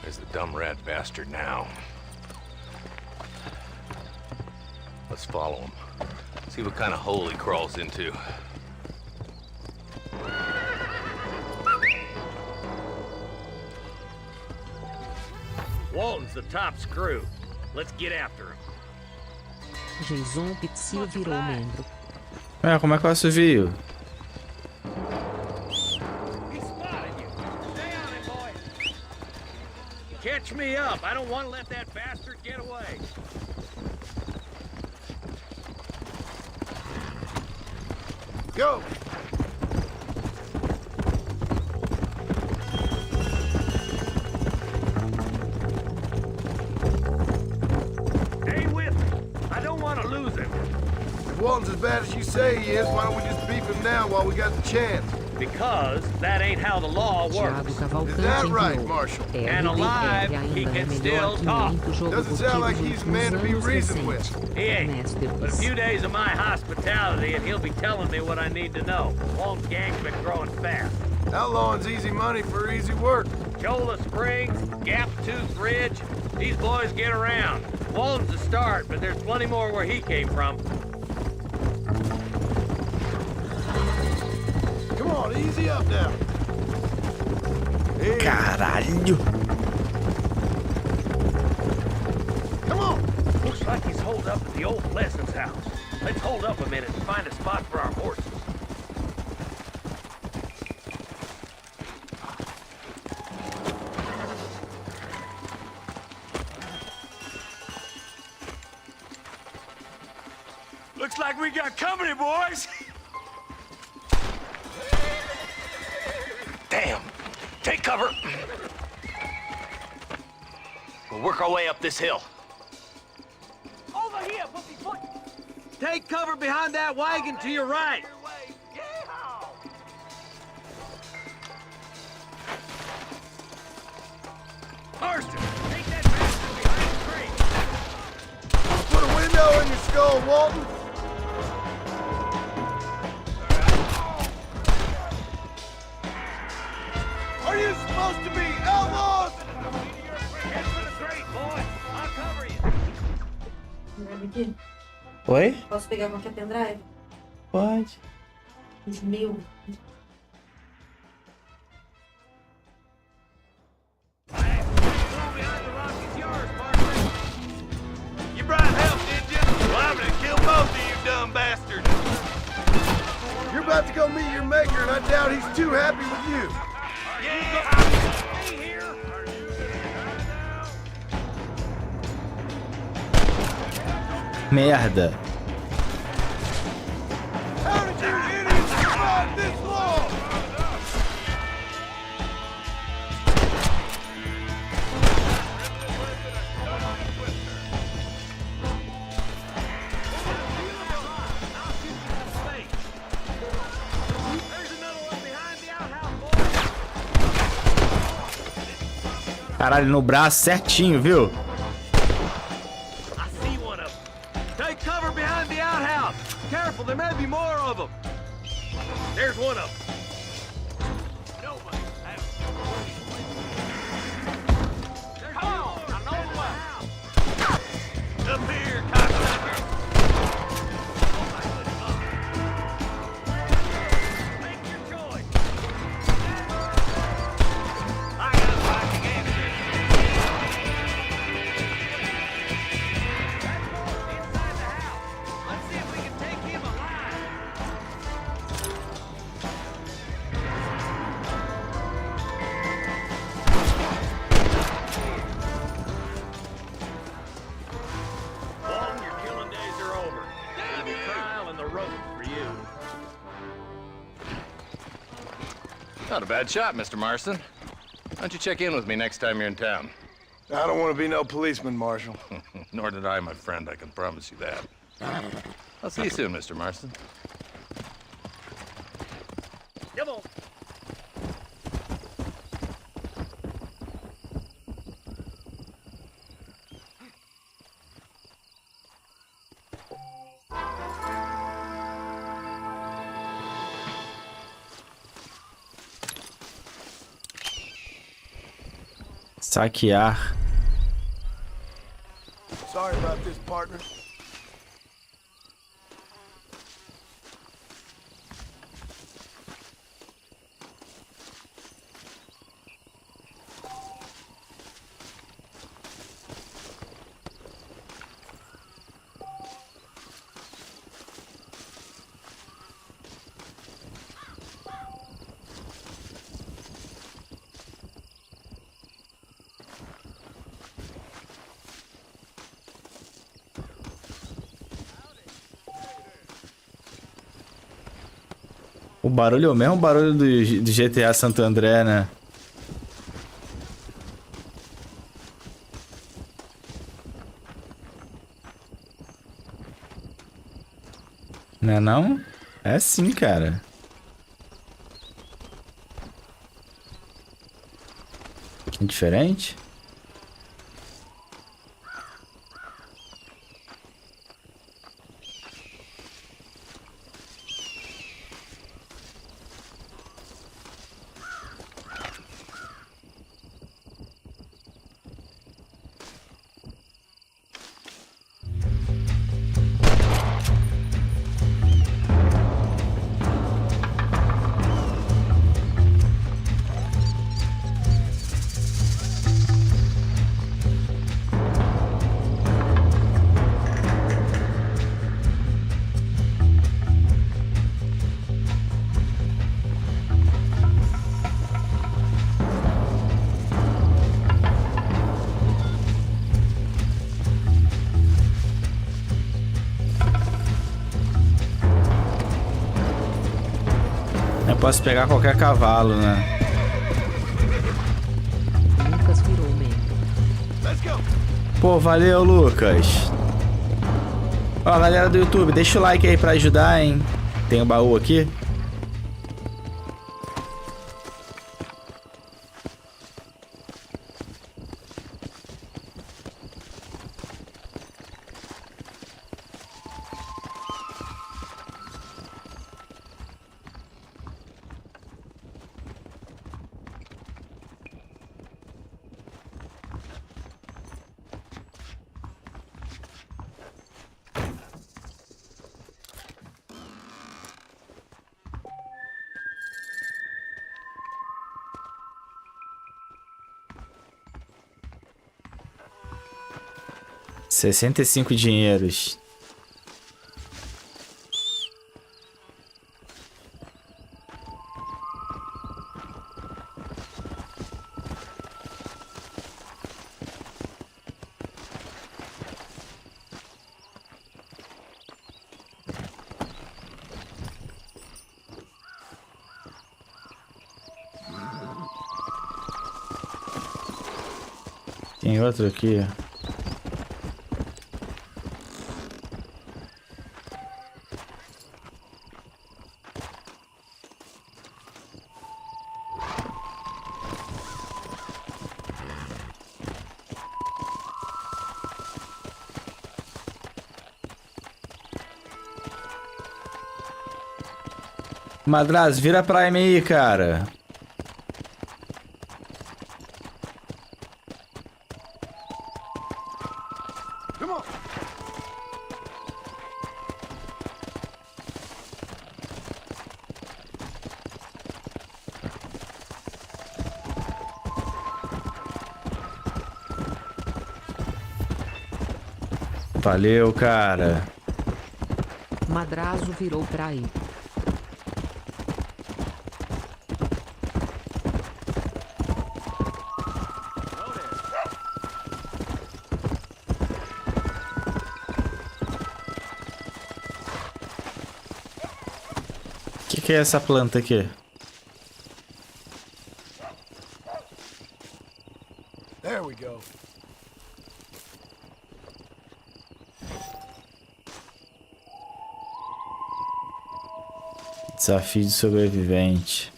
There's the dumb rat bastard now. Let's follow him. See what kind of hole he crawls into. Walton's the top screw. Let's get after him. Jason Pizzi virou membro. Como é que eu assovio? Catch me up. I don't want to let that bastard get away. Go! Stay with me. I don't want to lose him. If Walton's as bad as you say he is, why don't we just beef him now while we got the chance? Because that ain't how the law works. Is that right, Marshal? And alive, he can still talk. Doesn't sound like he's a man to be reasoned with. He ain't. But a few days of my hospitality and he'll be telling me what I need to know. Walton's gang's been growing fast. Outlawing's easy money for easy work. Cholla Springs, Gap Tooth Ridge, these boys get around. Walton's the start, but there's plenty more where he came from. Come on, easy up now. Hey. Caralho! Come on! Looks like he's holed up at the old Pleasant's house. Let's hold up a minute and find a spot for our horses. Looks like we got company, boys. Damn. Take cover. We'll work our way up this hill. Over here, foot. Take cover behind that wagon to your right. Marston, take that bastard behind the tree. Put a window in your skull, Walton. Are you supposed to be outlaws? Head for the crate, boy. I'll cover you. Oi? Posso pegar qualquer pendrive? Pode. Meu. You brought help, did you? Well, I'm gonna kill both of you dumb bastards. You're about to go meet your maker, and I doubt he's too happy with you. Stay here. Merda. How did you idiots survive this long? Caralho, no braço certinho, viu? I see one of them. Take cover behind the outhouse. Careful, there may be more of them. There's one of them. Nobody. Come on, I know the way. Up here, cocksucker. Make your choice. I got a fight against it. Inside the house. Let's see if we can take him alive. Walton, your killing days are over. There'll be trial and the rope for you. Not a bad shot, Mr. Marston. Why don't you check in with me next time you're in town? I don't want to be no policeman, Marshal. Nor did I, my friend. I can promise you that. I'll see you soon, Mr. Marston. Come on. Saquear. Sorry about this, partner. O barulho é o mesmo barulho do GTA Santo André, né? Não é não? É sim, cara. Um pouquinho diferente. posso pegar qualquer cavalo, né? Lucas virou membro. Pô, valeu, Lucas. Ó, galera do YouTube, deixa o like aí pra ajudar, hein? Tem o baú aqui. $65 dinheiros. Tem outro aqui. Madrazo, vira Prime aí, cara. Valeu, cara. Madrazo virou Prime. Que é essa planta aqui? There we go. Desafio de sobrevivente.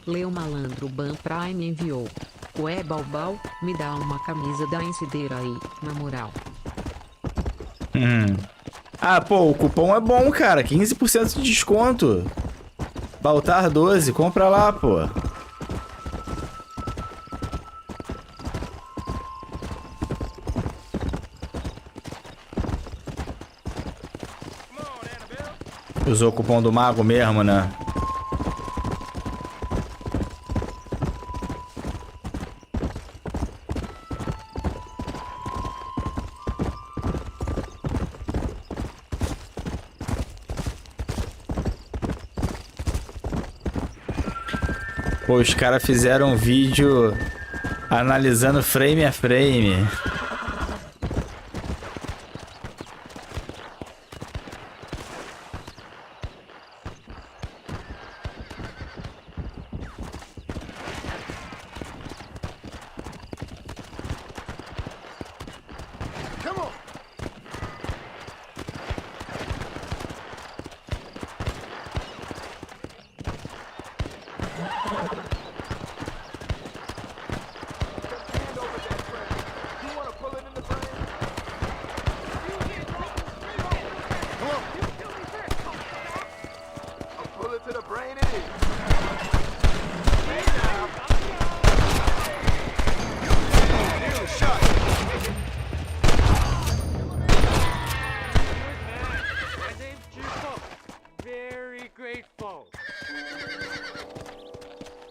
Leo Malandro Ban Prime enviou. Ué, Balbal, me dá uma camisa da Incideira aí, na moral. Ah, pô, o cupom é bom, cara. 15% de desconto. Baltar 12, compra lá, pô. Usou o cupom do mago mesmo, né? Pô, os caras fizeram um vídeo analisando frame a frame.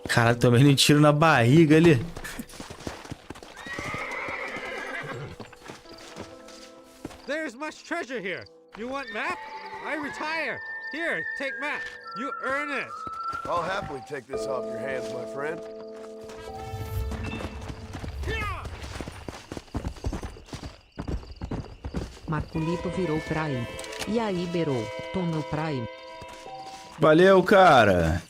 Caralho, tomei um tiro na barriga ali. There's much treasure here. You want map? I retire. Here, take map. You earn it. I'll happily take this off your hands, my friend. Marculito virou Prime. E aí, Berou, toma o Prime. Valeu, cara.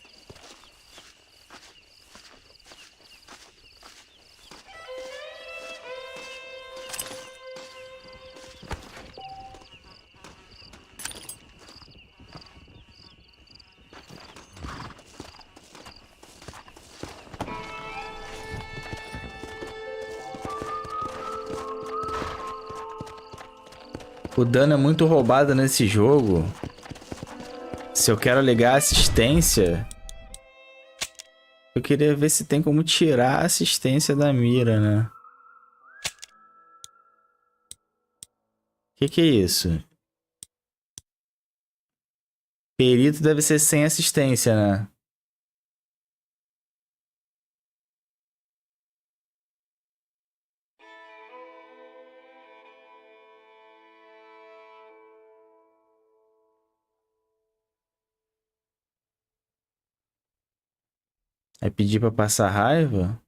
O dano é muito roubado nesse jogo. Se eu quero ligar a assistência, eu queria ver se tem como tirar a assistência da mira, né? Que é isso? Perito deve ser sem assistência, né? É pedir pra passar raiva?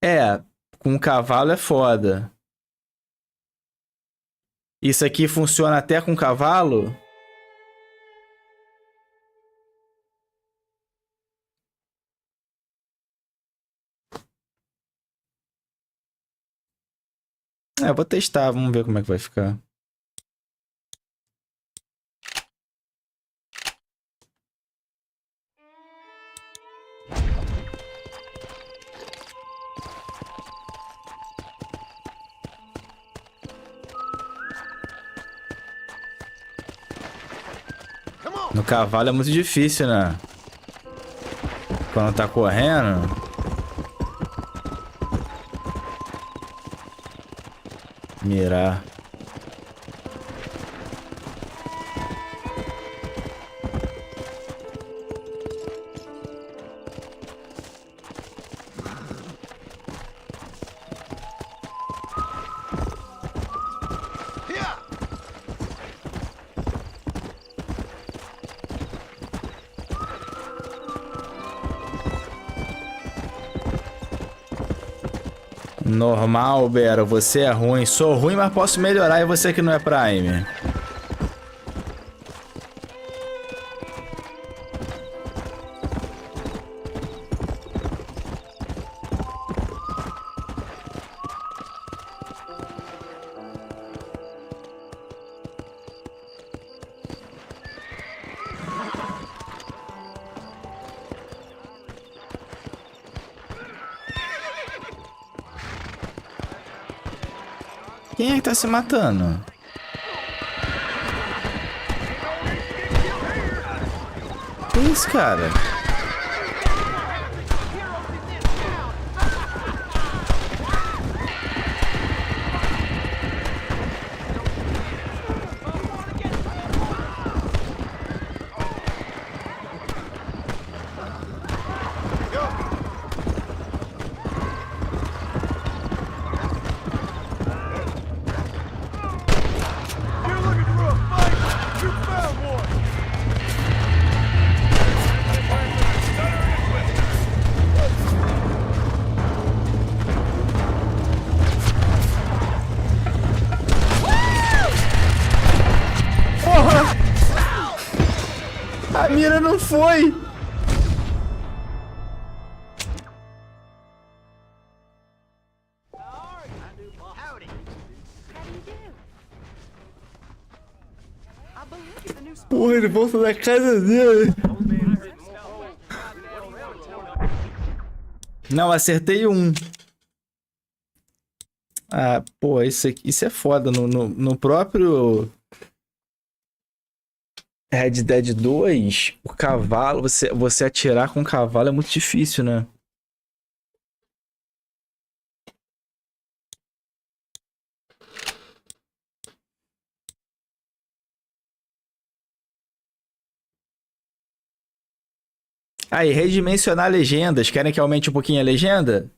É, com o cavalo é foda. Isso aqui funciona até com cavalo? É, vou testar, vamos ver como é que vai ficar. No cavalo é muito difícil, né? Quando tá correndo. Mirar. Normal, Bero, você é ruim. Sou ruim, mas posso melhorar e você que não é Prime. Quem é que tá se matando? Que isso, cara? A mira não foi! Porra, ele volta da casa dele. Não, acertei um. Ah, pô, isso é foda. No próprio Red Dead 2, o cavalo, você atirar com o cavalo é muito difícil, né? Aí, redimensionar legendas. Querem que aumente um pouquinho a legenda?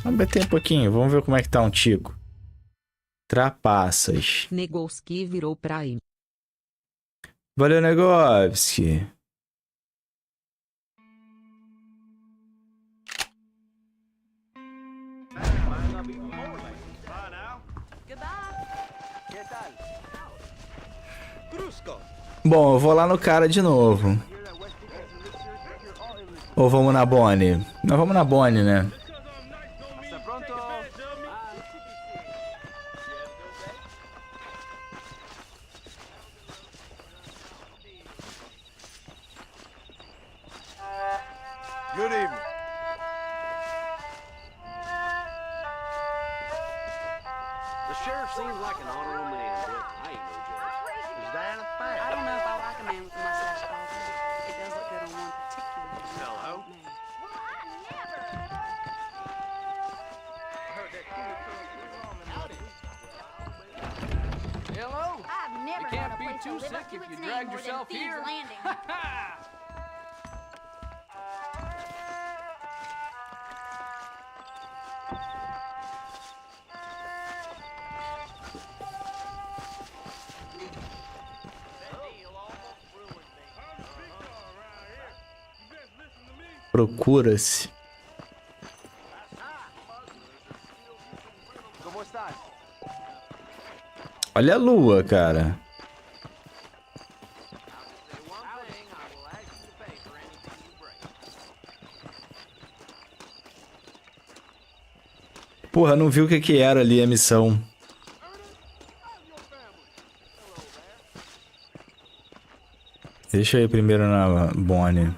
Vamos bater um pouquinho. Vamos ver como é que tá um tico. Trapaças. Negoski virou Prime. Valeu, Negovski. Bom, eu vou lá no cara de novo. Ou vamos na Bonnie? Nós vamos na Bonnie, né? Good evening. The sheriff seems like an honorable man, but I ain't no judge. Is that a fact? I don't know if I like a man with a mustache, Father. It does look good on one particular Hello? man. Hello? I've never You known can't a be place to too live sick up to if its you name dragged more than yourself Thieves' here. Landing. Procura-se. Como estás? Olha a lua, cara. Porra, não vi o que era ali a missão. Deixa eu ir primeiro na Bonnie.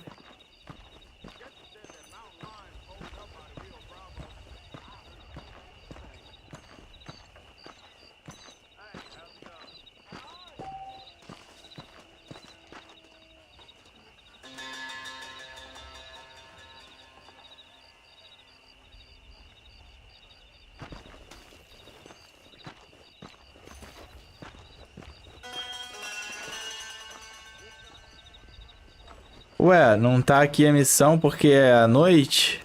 Ué, não tá aqui a missão porque é à noite?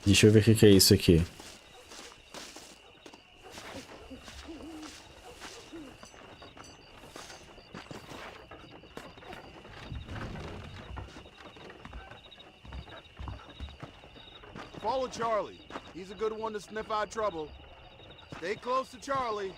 Deixa eu ver o que é isso aqui. Follow Charlie. He's a good one to sniff out trouble. Stay close to Charlie.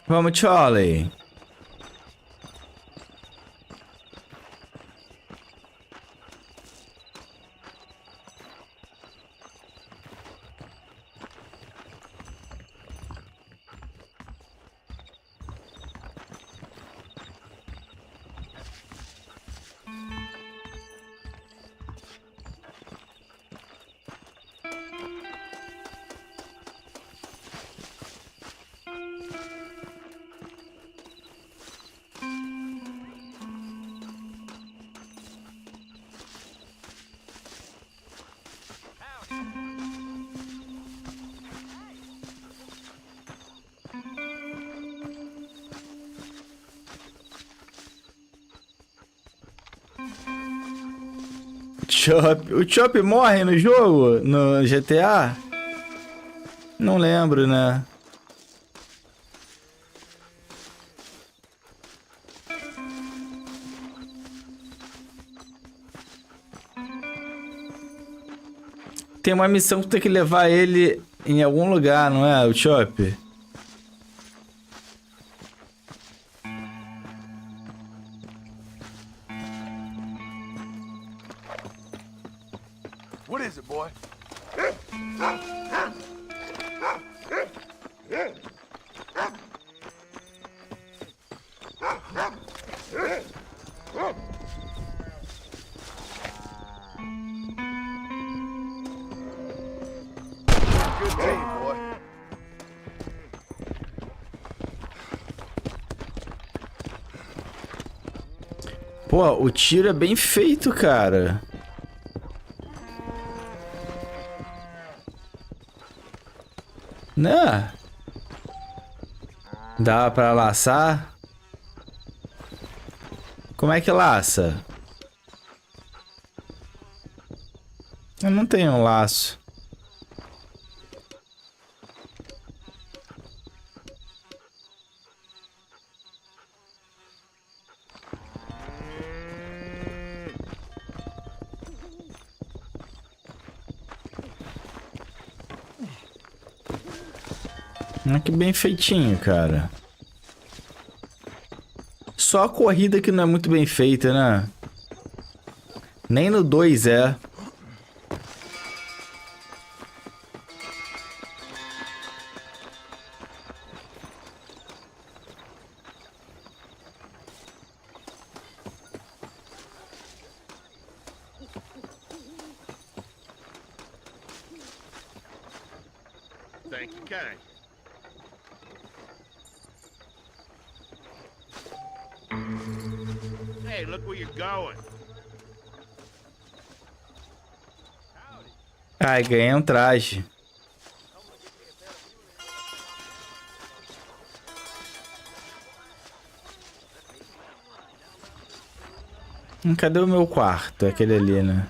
Vamos, Charlie. Chop. O Chop morre no jogo? No GTA? Não lembro, né? Tem uma missão que tem que levar ele em algum lugar, não é? O Chop? What is it, boy? Good team, boy. Pô, o tiro é bem feito, cara. Né? Dá pra laçar? Como é que laça? Eu não tenho um laço. Que bem feitinho, cara. Só a corrida que não é muito bem feita, né? Nem no 2 é. Thank you, kind. Hey, look where you're going. Ai, ganhei um traje. Cadê o meu quarto? É aquele ali, né?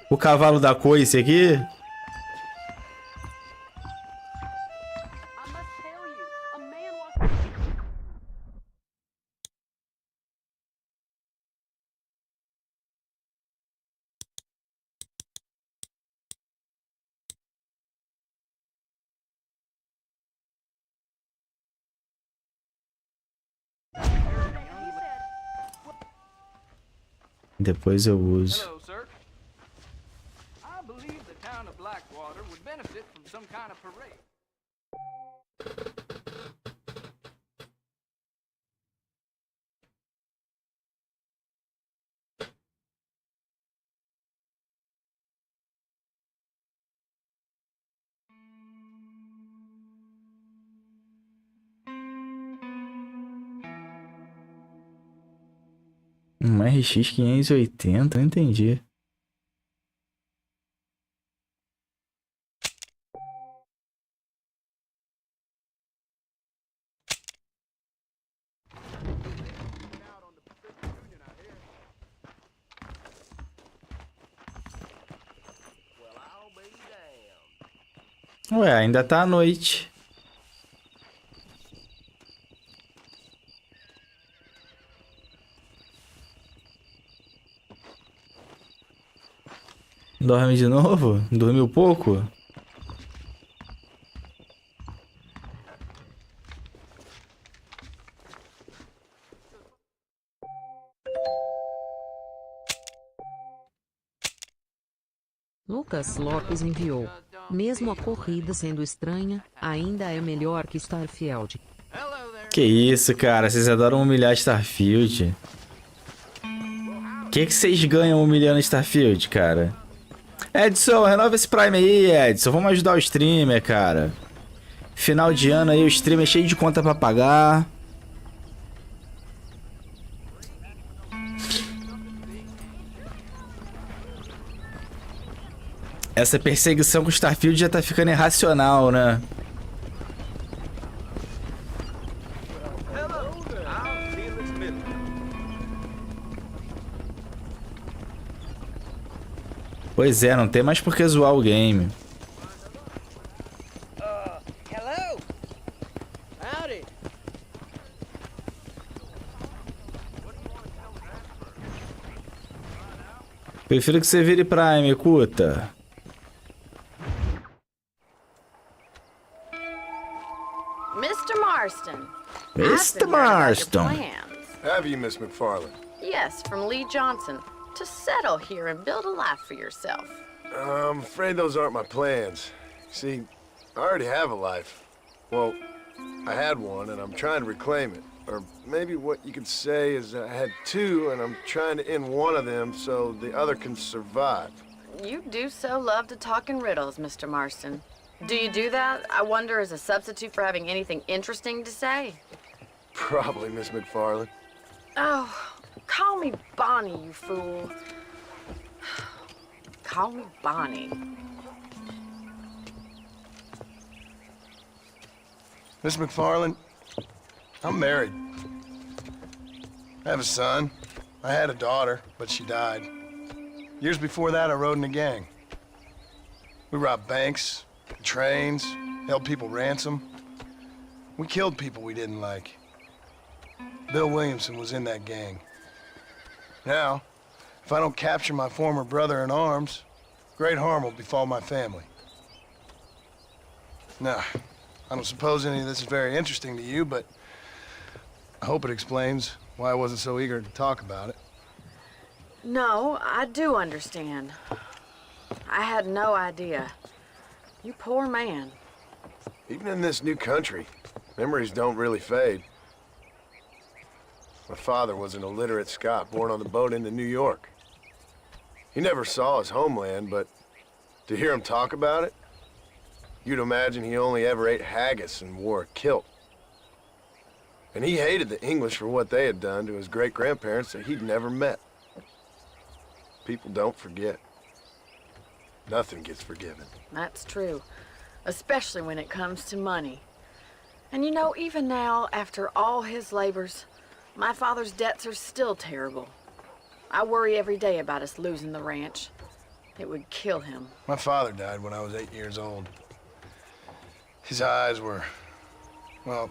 O cavalo da coice aqui? Depois eu uso. Hello, sir. I believe the town of Blackwater would benefit from some kind of parade. RX 580, não entendi. Ué, ainda tá à noite. Dorme de novo? Dormiu pouco? Lucas Lopes enviou. Mesmo a corrida sendo estranha, ainda é melhor que Starfield. Que isso, cara? Vocês adoram humilhar Starfield. O que vocês ganham humilhando Starfield, cara? Edson, renova esse Prime aí, Edson. Vamos ajudar o streamer, cara. Final de ano aí, o streamer cheio de conta pra pagar. Essa perseguição com o Starfield já tá ficando irracional, né? Pois é, não tem mais por que zoar o game. Hello. Howdy. Prefiro que você vire Prime, Kuta. Mr. Marston. Mr. Marston. Have you, Miss McFarland? Yes, from Lee Johnson. To settle here and build a life for yourself. I'm afraid those aren't my plans. See, I already have a life. Well, I had one, and I'm trying to reclaim it. Or maybe what you could say is I had two, and I'm trying to end one of them so the other can survive. You do so love to talk in riddles, Mr. Marston. Do you do that, I wonder, as a substitute for having anything interesting to say? Probably, Miss McFarland. Oh, call me Bonnie, you fool. Call me Bonnie. Miss McFarland, I'm married. I have a son. I had a daughter, but she died. Years before that, I rode in a gang. We robbed banks, trains, held people ransom. We killed people we didn't like. Bill Williamson was in that gang. Now, if I don't capture my former brother in arms, great harm will befall my family. Now, I don't suppose any of this is very interesting to you, but I hope it explains why I wasn't so eager to talk about it. No, I do understand. I had no idea. You poor man. Even in this new country, memories don't really fade. My father was an illiterate Scot born on the boat into New York. He never saw his homeland, but to hear him talk about it, you'd imagine he only ever ate haggis and wore a kilt. And he hated the English for what they had done to his great-grandparents that he'd never met. People don't forget. Nothing gets forgiven. That's true, especially when it comes to money. And you know, even now, after all his labors, my father's debts are still terrible. I worry every day about us losing the ranch. It would kill him. My father died when I was 8 years old. His eyes were, well,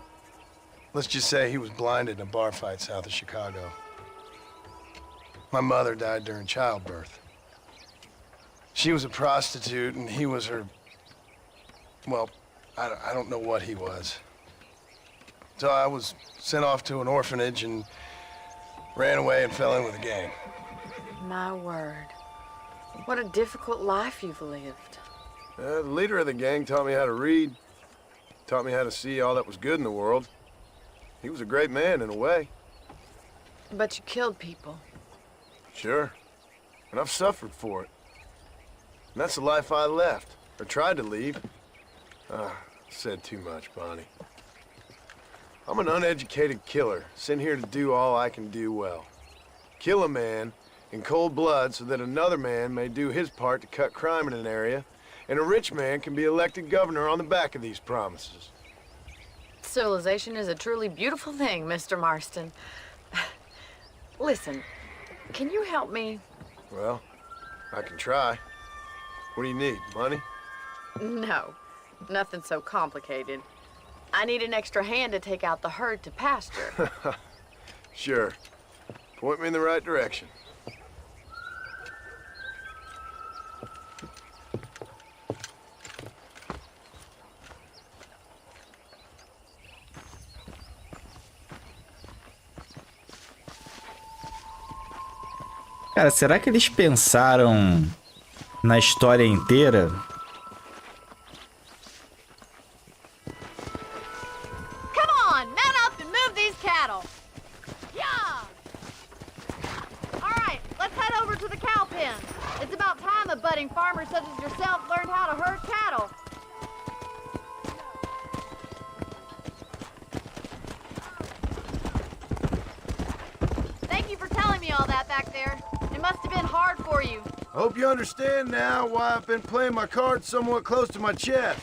let's just say he was blinded in a bar fight south of Chicago. My mother died during childbirth. She was a prostitute and he was her, well, I don't know what he was. So I was sent off to an orphanage and ran away and fell in with a gang. My word. What a difficult life you've lived. The leader of the gang taught me how to read, taught me how to see all that was good in the world. He was a great man in a way. But you killed people. Sure. And I've suffered for it. And that's the life I left, or tried to leave. Said too much, Bonnie. I'm an uneducated killer, sent here to do all I can do well. Kill a man in cold blood so that another man may do his part to cut crime in an area, and a rich man can be elected governor on the back of these promises. Civilization is a truly beautiful thing, Mr. Marston. Listen, can you help me? Well, I can try. What do you need, money? No, nothing so complicated. I need an extra hand to take out the herd to pasture. Sure. Point me in the right direction. Cara, será que eles pensaram na história inteira? Come on, man up and move these cattle. Yeah. All right, let's head over to the cow pen. It's about time a budding farmer such as yourself learned how to herd cattle. Thank you for telling me all that back there. It must have been hard for you. I hope you understand now why I've been playing my cards somewhat close to my chest.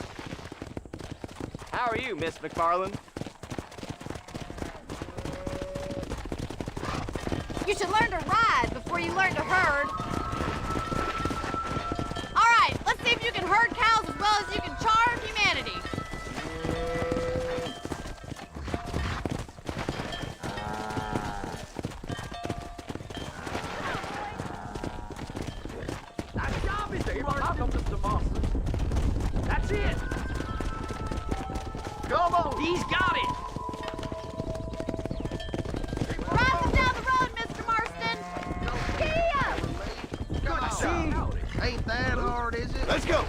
How are you, Miss McFarland? You should learn to ride before you learn to herd. All right, let's see if you can herd cows as well as you can charm humanity. That's it! Come on! He's got it! Ride them down the road, Mr. Marston! Kia! Good see. Ain't that hard, is it? Let's go!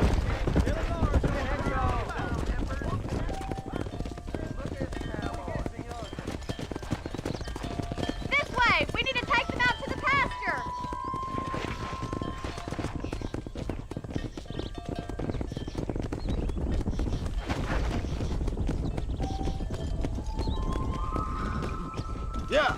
Yeah.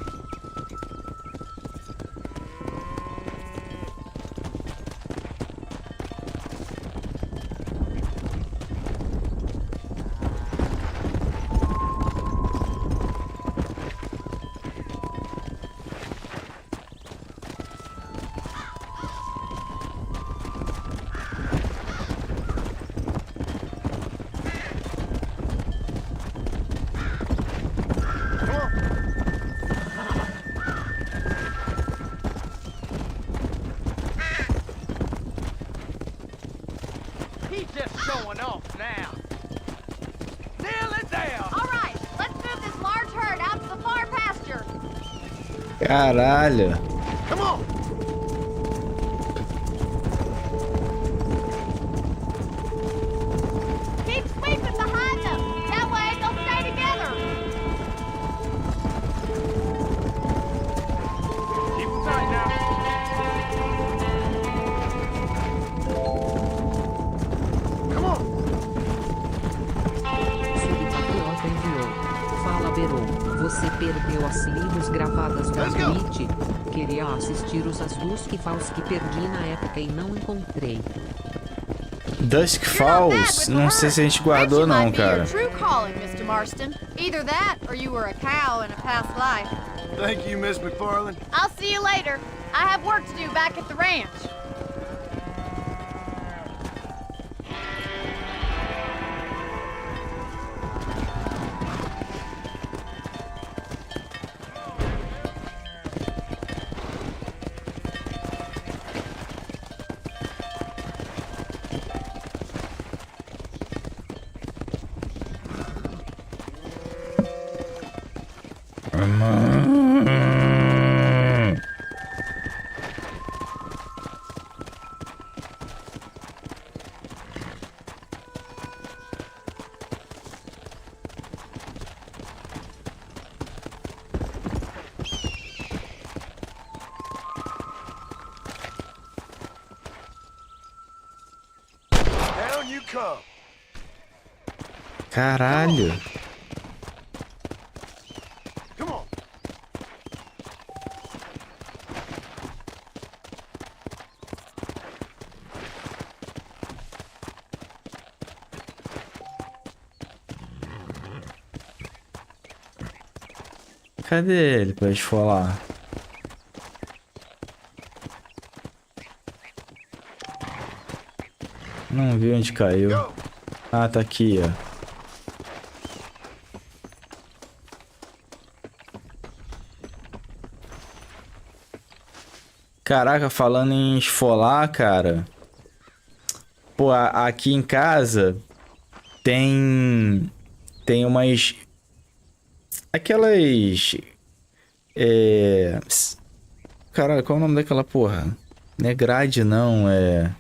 He's just showing off now. Nail it down. All right, let's move this large herd out to the far pasture. Caralho. Come on. Keep sweeping behind them. That way they'll stay together. Keep them tight now. Come on. Subpatriota enviou. Fala Berou, você perdeu as livros gravadas da Twitch? Queria assistir os Asdus que Falls que perdi na época e não encontrei. Dusk Falls, não sei se a gente guardou não, cara. True calling, Mr. Marston. Either that or you were a cow in a past life. Thank you, Miss McFarland. I'll see you later. I have work to do back at the ranch. Down you come. Caralho. Come on. Cadê ele pra esfolar? Não vi onde caiu. Ah, tá aqui, ó. Caraca, falando em esfolar, cara. Pô, aqui em casa tem umas aquelas caralho, qual é o nome daquela porra? Não é grade não, é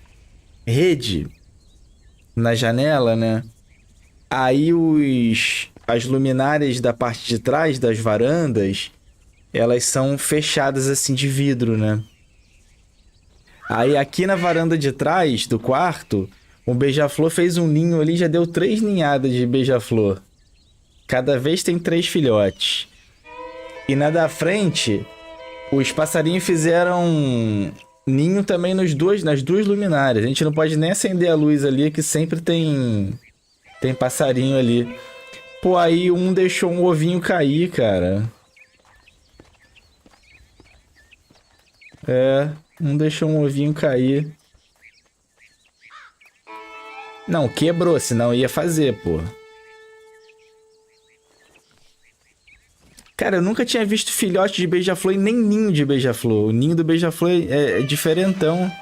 rede na janela, né? Aí as luminárias da parte de trás das varandas, elas são fechadas assim de vidro, né? Aí aqui na varanda de trás do quarto, o beija-flor fez um ninho ali, já deu 3 ninhadas de beija-flor. Cada vez tem 3 filhotes. E na da frente, os passarinhos fizeram ninho também nas duas luminárias. A gente não pode nem acender a luz ali, que sempre tem passarinho ali. Pô, aí um deixou um ovinho cair, cara. Um deixou um ovinho cair. Não, quebrou, senão ia fazer, pô. Cara, eu nunca tinha visto filhote de beija-flor e nem ninho de beija-flor. O ninho do beija-flor é diferentão.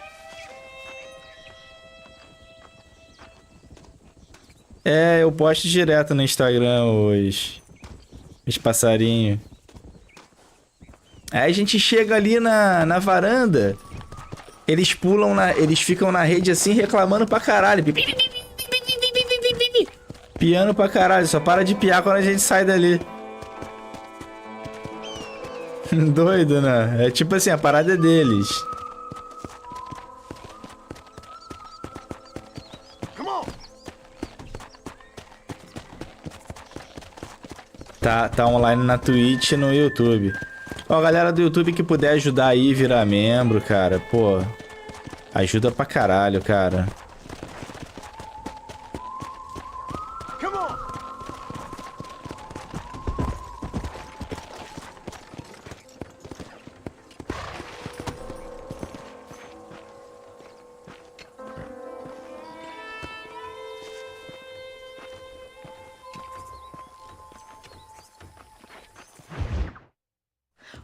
Eu posto direto no Instagram os passarinhos. Aí a gente chega ali na varanda, eles eles ficam na rede assim reclamando pra caralho. Piando pra caralho, só para de piar quando a gente sai dali. Doido, né? É tipo assim, a parada é deles. Tá online na Twitch e no YouTube. Ó, galera do YouTube que puder ajudar aí, virar membro, cara. Pô, ajuda pra caralho, cara.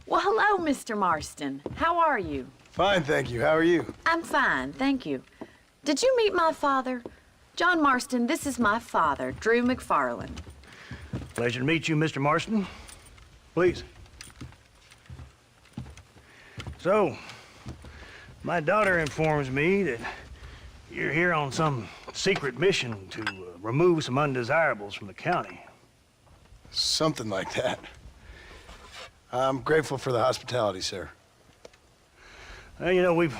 Well, hello, Mr. Marston. How are you? Fine, thank you. How are you? I'm fine, thank you. Did you meet my father? John Marston, this is my father, Drew McFarland. Pleasure to meet you, Mr. Marston. Please. So, my daughter informs me that you're here on some secret mission to remove some undesirables from the county. Something like that. I'm grateful for the hospitality, sir. Well, you know, we've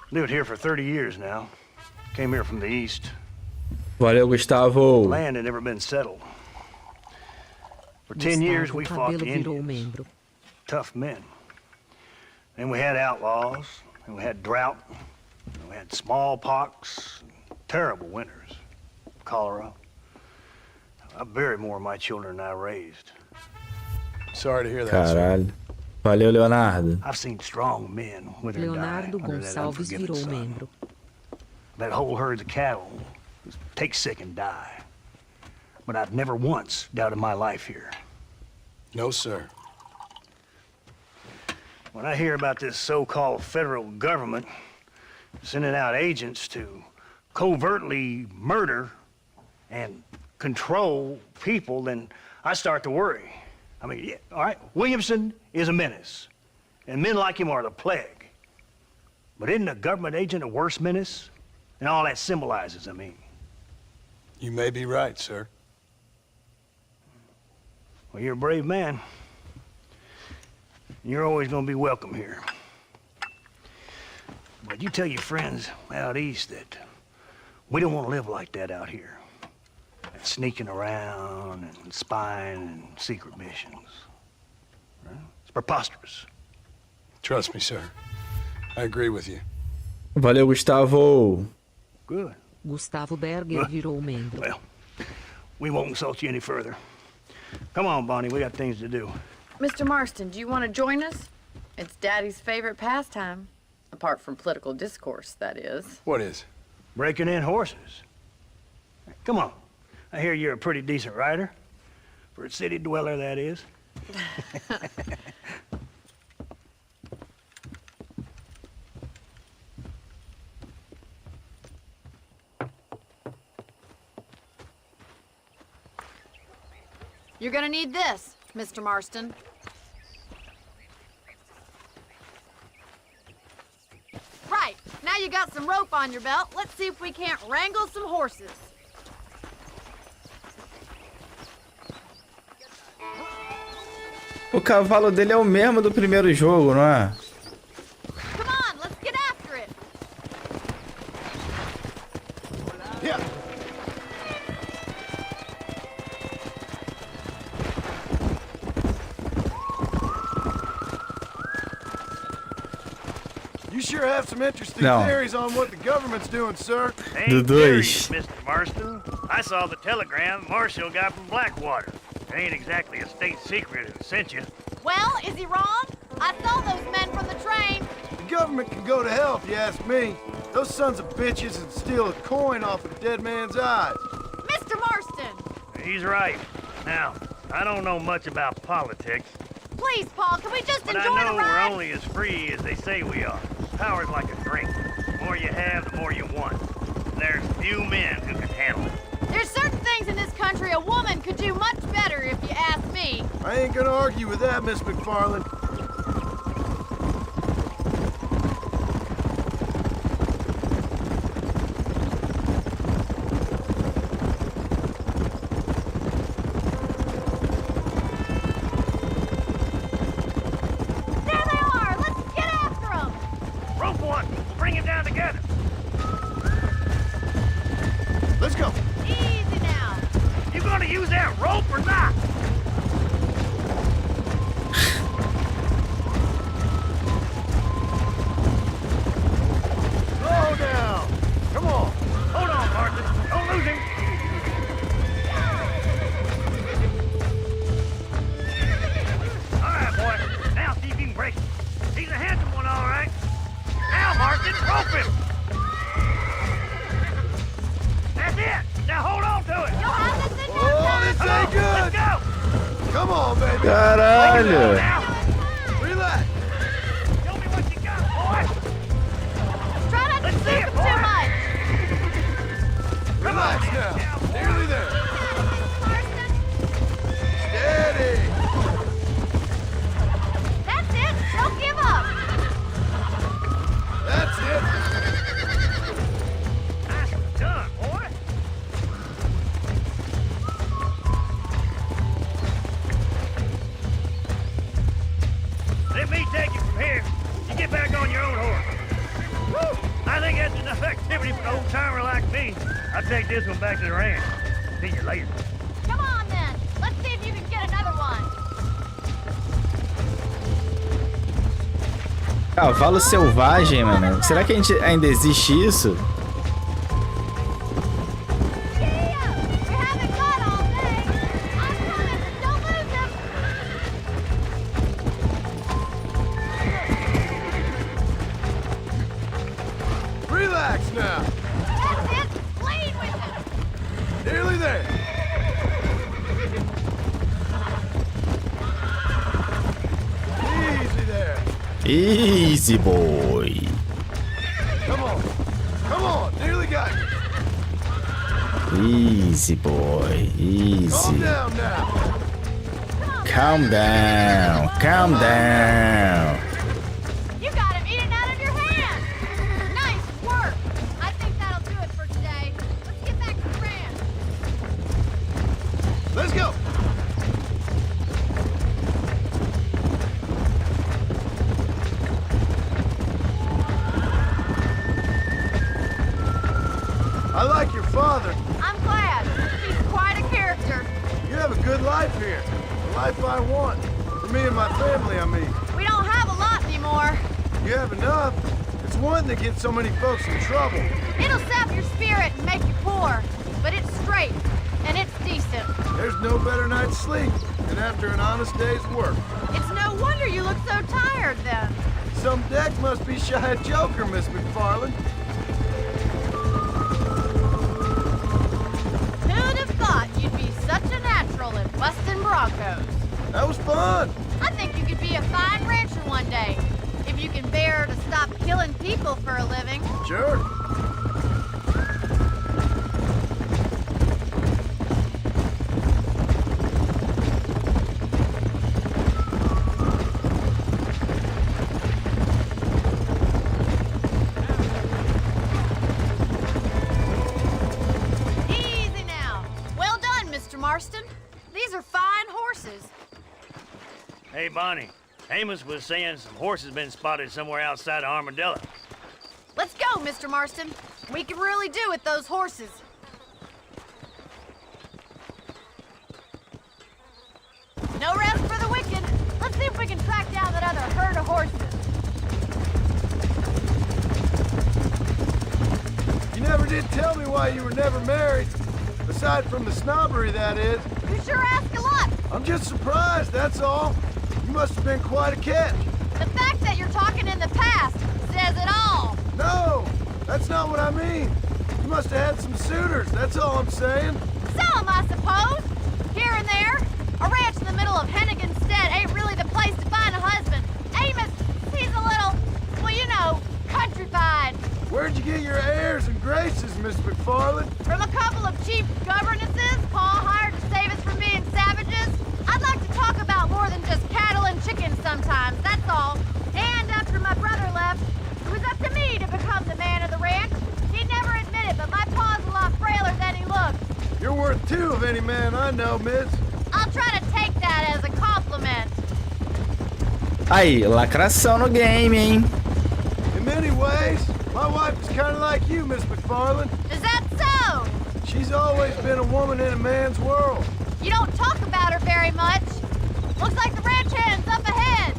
lived here for 30 years now. Came here from the east. Valeu, Gustavo. Land had never been settled. For 10 years, we fought the Indians. Tough men. And we had outlaws, and we had drought, and we had smallpox, terrible winters, cholera. I buried more of my children than I raised. Sorry to hear that, Caralho. Valeu, Leonardo. I've seen strong men wither and die Leonardo under that Gonçalves unforgiving virou sun. membro. That whole herds of cattle take sick and die. But I've never once doubted my life here. No, sir. When I hear about this so-called federal government sending out agents to covertly murder and control people, then I start to worry. I mean, yeah, all right, Williamson is a menace, and men like him are the plague. But isn't a government agent a worse menace? And all that symbolizes, I mean. You may be right, sir. Well, you're a brave man. You're always gonna be welcome here. But you tell your friends out east that we don't want to live like that out here. Sneaking around and spying and secret missions. Right? It's preposterous. Trust me, sir. I agree with you. Valeu, Gustavo. Good. Gustavo Berger virou membro. Well, we won't insult you any further. Come on, Bonnie, we got things to do. Mr. Marston, do you want to join us? It's Daddy's favorite pastime. Apart from political discourse, that is. What is? Breaking in horses. Come on. I hear you're a pretty decent rider. For a city dweller, that is. You're gonna need this, Mr. Marston. Right, now you got some rope on your belt, let's see if we can't wrangle some horses. O cavalo dele é o mesmo do primeiro jogo, não é? Come on, let's get after it. Yeah. You sure have some interesting theories on what the government's doing, sir. Ain't theories, Mr. Marston. I saw the telegram Marshall got from Blackwater. It ain't exactly a state secret who sent you. Well, is he wrong? I saw those men from the train. The government can go to hell if you ask me. Those sons of bitches would steal a coin off a dead man's eyes. Mr. Marston! He's right. Now, I don't know much about politics. Please, Paul, can we just but enjoy I know the ride? we're only as free as they say we are. Power's like a drink. The more you have, the more you want. There's few men who can handle it. There's certain things in this country a woman could do much better, if you ask me. I ain't gonna argue with that, Miss McFarland. There they are! Let's get after them! Rope one! We'll bring it down together! Let's go! Easy now! You gonna use that rope or not? Marston, rope him! That's it! Now hold on to it! You'll have this in no Oh, time. this ain't good! Let's go! Come on, baby! Caralho! Relax! Show me what you got, boy! Try not to Let's see spook it, him too boy. much. Relax now! Nearly there! Steady! That's it. Don't give up. That's it! Nicely done, boy! Let me take you from here. You get back on your own horse. Woo! I think that's enough activity for an old-timer like me. I'll take this one back to the ranch. See you later. Come on then. Let's see if you can get another one. Cavalo selvagem, mano. Será que a gente ainda existe isso? We haven't got all day. I'm coming. Don't lose him. Relax now! That's it. Lead with him. Nearly there! Easy there! Easy boy. Come on! Come on! Nearly got you! Easy boy. Calm Easy. down now! Calm down. Calm down. You got him eating out of your hand. Nice work. I think that'll do it for today. Let's get back to the ranch. Let's go! I like your father. I'm glad. He's quite a character. You have a good life here. The life I want. For me and my family, I mean. We don't have a lot anymore. You have enough. It's one that gets so many folks in trouble. It'll sap your spirit and make you poor. But it's straight. And it's decent. There's no better night's sleep than after an honest day's work. It's no wonder you look so tired then. Some decks must be shy of Joker, Miss McFarland. Who'd have thought you'd be such a natural in busting Broncos? That was fun. I think you could be a fine rancher one day. If you can bear to stop killing people for a living. Sure. Easy now. Well done, Mr. Marston. These are fine horses. Hey, Bonnie. Amos was saying some horses been spotted somewhere outside of Armadillo. Let's go, Mr. Marston. We can really do with those horses. No rest for the wicked. Let's see if we can track down that other herd of horses. You never did tell me why you were never married. Aside from the snobbery, that is. You sure ask a lot. I'm just surprised, that's all. You must have been quite a catch. The fact that you're talking in the past says it all. No, that's not what I mean. You must have had some suitors, that's all I'm saying. Some, I suppose. Here and there. A ranch in the middle of Hennigan's Stead ain't really the place to find a husband. Amos, he's a little, well, you know, countrified. Where'd you get your airs and graces, Miss McFarland? From a couple of cheap governesses Pa hired to save us from being savages. I'd like to talk about more than just cattle and chickens sometimes, that's all. And after my brother left, it was up to me to become the man of the ranch. He'd never admit it, but my pa's a lot frailer than he looks. You're worth two of any man I know, miss. I'll try to take that as a compliment. Aí, lacração no game, hein? In many ways, my wife is kind of like you, Miss McFarland. Is that so? She's always been a woman in a man's world. You don't talk about her very much. Looks like the ranch hand's up ahead.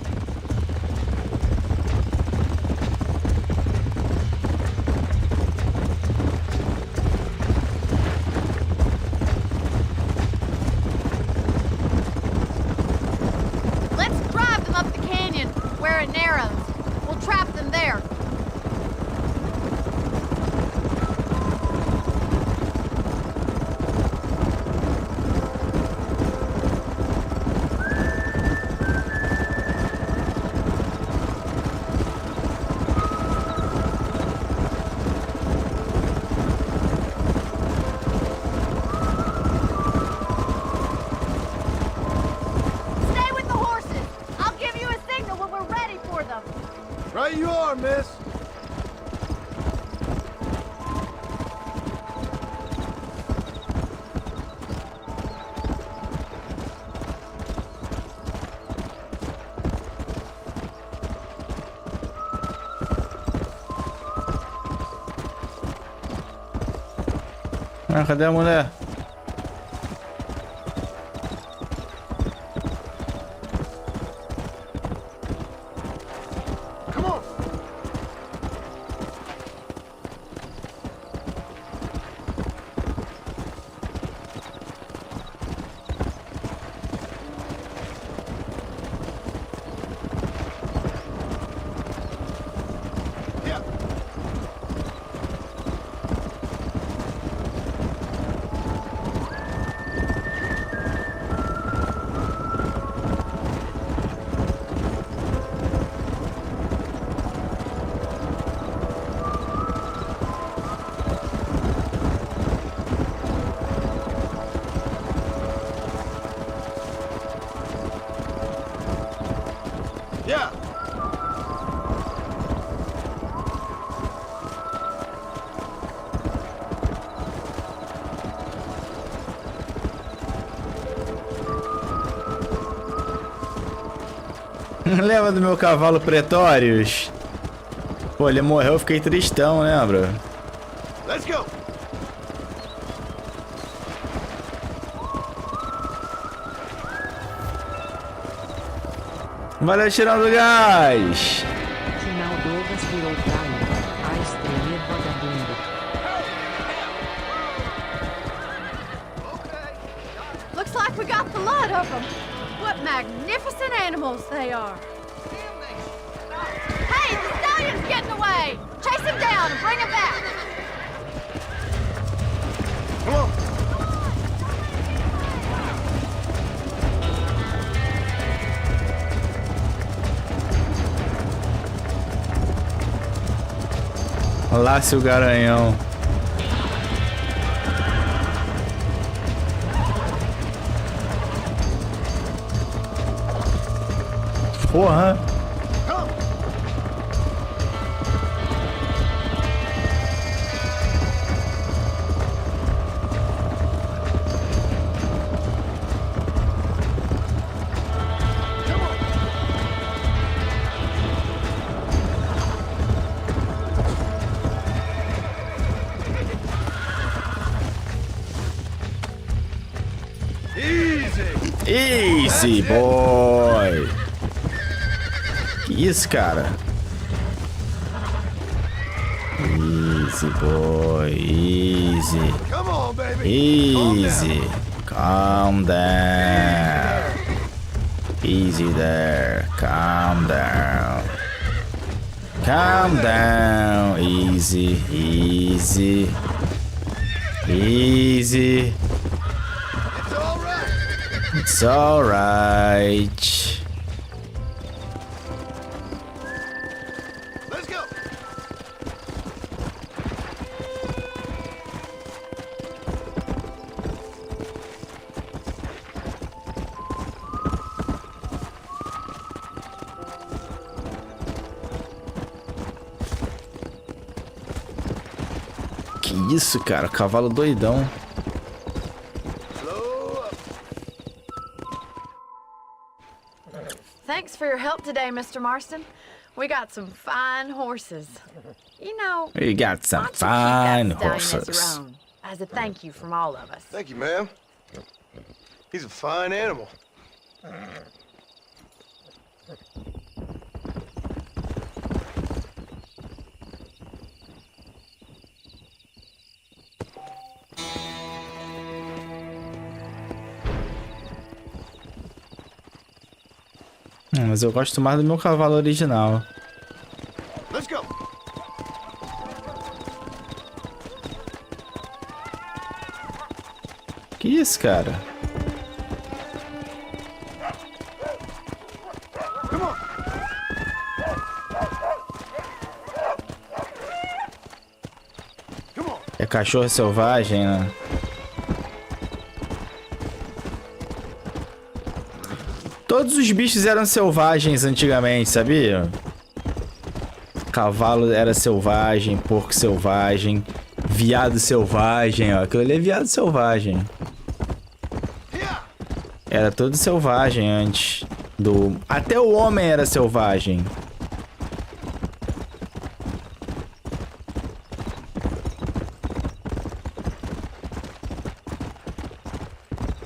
Let's drive them up the canyon where it narrows. We'll trap them there. Right you are, miss. Ah, cadê a mulher? Lembra do meu cavalo Pretórios? Pô, ele morreu, eu fiquei tristão, lembra? Let's go. Valeu, tirando gás! Final Douglas virou praia. A estreia vagabunda. Looks like we got the lot of them. What magnificent animals they are. Hey, the stallion's getting away! Chase him down and bring him back! Come on. Lá, seu garanhão. Porra. Easy, boy. Que isso, cara? Easy, boy. Easy. Come on, baby. Easy. Calm down. Easy there. Calm down. Calm down. Easy. Easy. Easy. It's alright. Let's go. Que isso, cara? Cavalo doidão. Thanks for your help today, Mr. Marston. We got some fine horses. You know, We got some why don't you keep fine that stallion as horses. your own, as a thank you from all of us. Thank you, ma'am. He's a fine animal. Mas eu gosto mais do meu cavalo original. Let's go. Que isso, cara? Come on. Come on. É cachorro selvagem, né? Todos os bichos eram selvagens antigamente, sabia? Cavalo era selvagem, porco selvagem, viado selvagem, ó. Aquilo ali é viado selvagem. Era todo selvagem antes do... Até o homem era selvagem.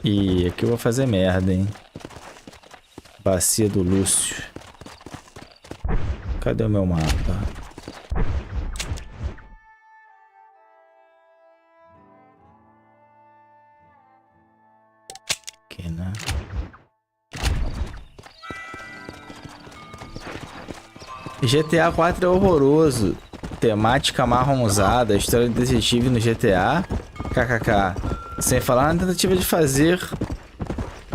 Ih, aqui eu vou fazer merda, hein? Bacia do Lúcio. Cadê o meu mapa? Aqui, né? GTA 4 é horroroso. Temática marronzada, história de detetive no GTA. KKK. Sem falar na tentativa de fazer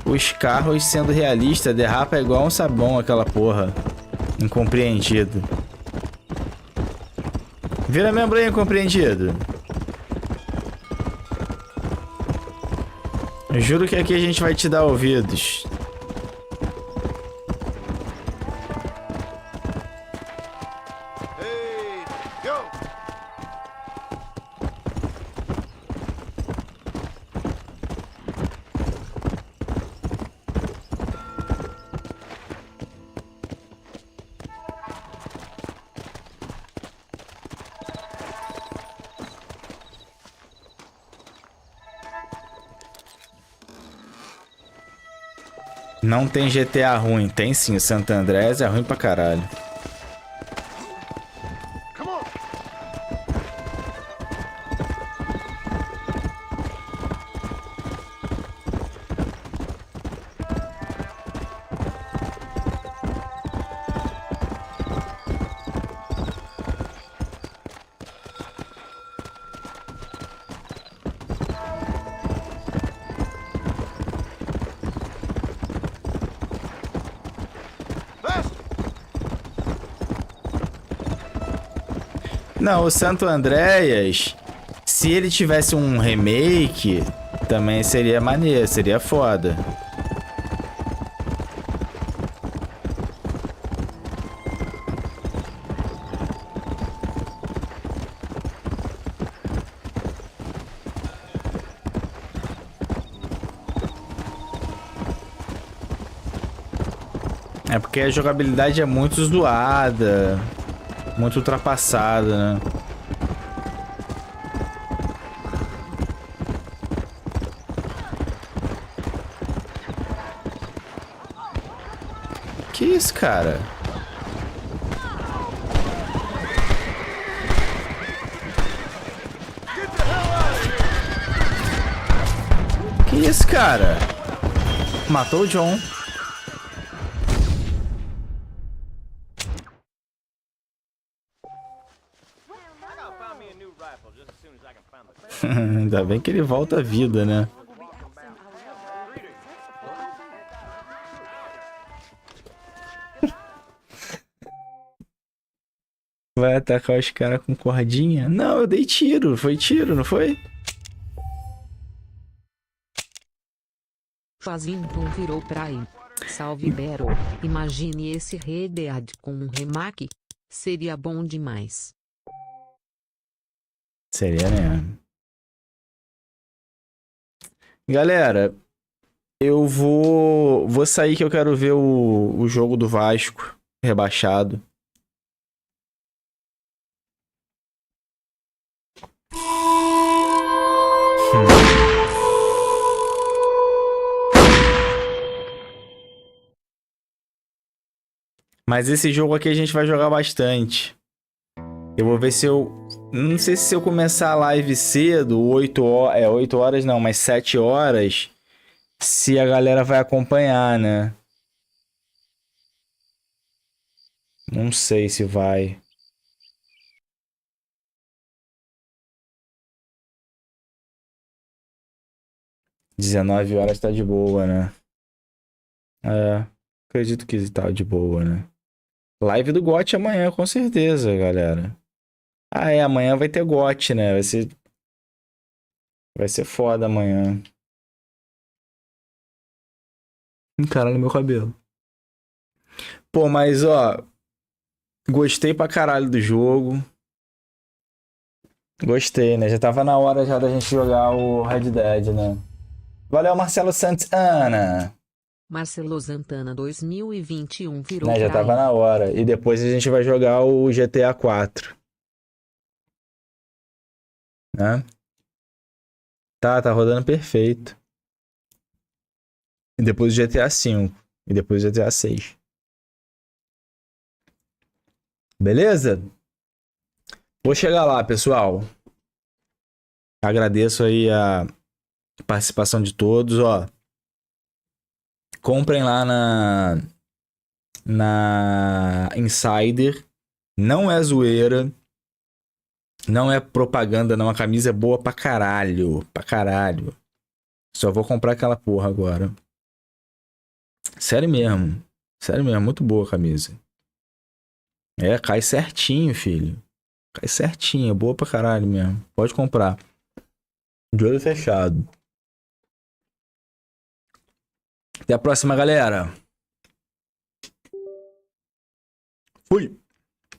os carros sendo realistas. Derrapa igual um sabão aquela porra. Incompreendido. Vira membro aí, incompreendido. Eu juro que aqui a gente vai te dar ouvidos. Não tem GTA ruim. Tem sim, o Santo Andrés é ruim pra caralho. Não, o Santo Andreas, se ele tivesse um remake, também seria maneiro, seria foda. É porque a jogabilidade é muito zoada. Muito ultrapassada, né? Que isso, cara? Que isso, cara? Matou o John. Ainda bem que ele volta à vida, né? Vai atacar os caras com cordinha? Não, eu dei tiro. Foi tiro, não foi? Fazinton virou praia. Salve Bero. Imagine esse Red Dead com um remake. Seria bom demais. Seria mesmo. Galera, eu vou sair que eu quero ver o jogo do Vasco rebaixado. Mas esse jogo aqui a gente vai jogar bastante. Eu vou ver se eu... Não sei se eu começar a live cedo, 8 horas... 8 horas não, mas 7 horas... Se a galera vai acompanhar, né? Não sei se vai. (19 horas) tá de boa, né? É, acredito que tá de boa, né? Live do GOT amanhã, com certeza, galera. Ah, é, amanhã vai ter GOT, né? Vai ser foda amanhã. Caralho, meu cabelo. Pô, mas ó... Gostei pra caralho do jogo. Gostei, né? Já tava na hora já da gente jogar o Red Dead, né? Valeu, Marcelo Santana. Marcelo Santana 2021 virou Né? Já pra tava ele. na hora. E depois a gente vai jogar o GTA 4. Né? Tá rodando perfeito. E depois o GTA 5. E depois o GTA 6. Beleza? Vou chegar lá, pessoal. Agradeço aí a participação de todos, ó. Comprem lá na Insider. Não é zoeira. Não é propaganda, não. A camisa é boa pra caralho. Pra caralho. Só vou comprar aquela porra agora. Sério mesmo. Sério mesmo, muito boa a camisa. É, cai certinho, filho. Cai certinho, é boa pra caralho mesmo. Pode comprar. De olho fechado. Até a próxima, galera. Fui.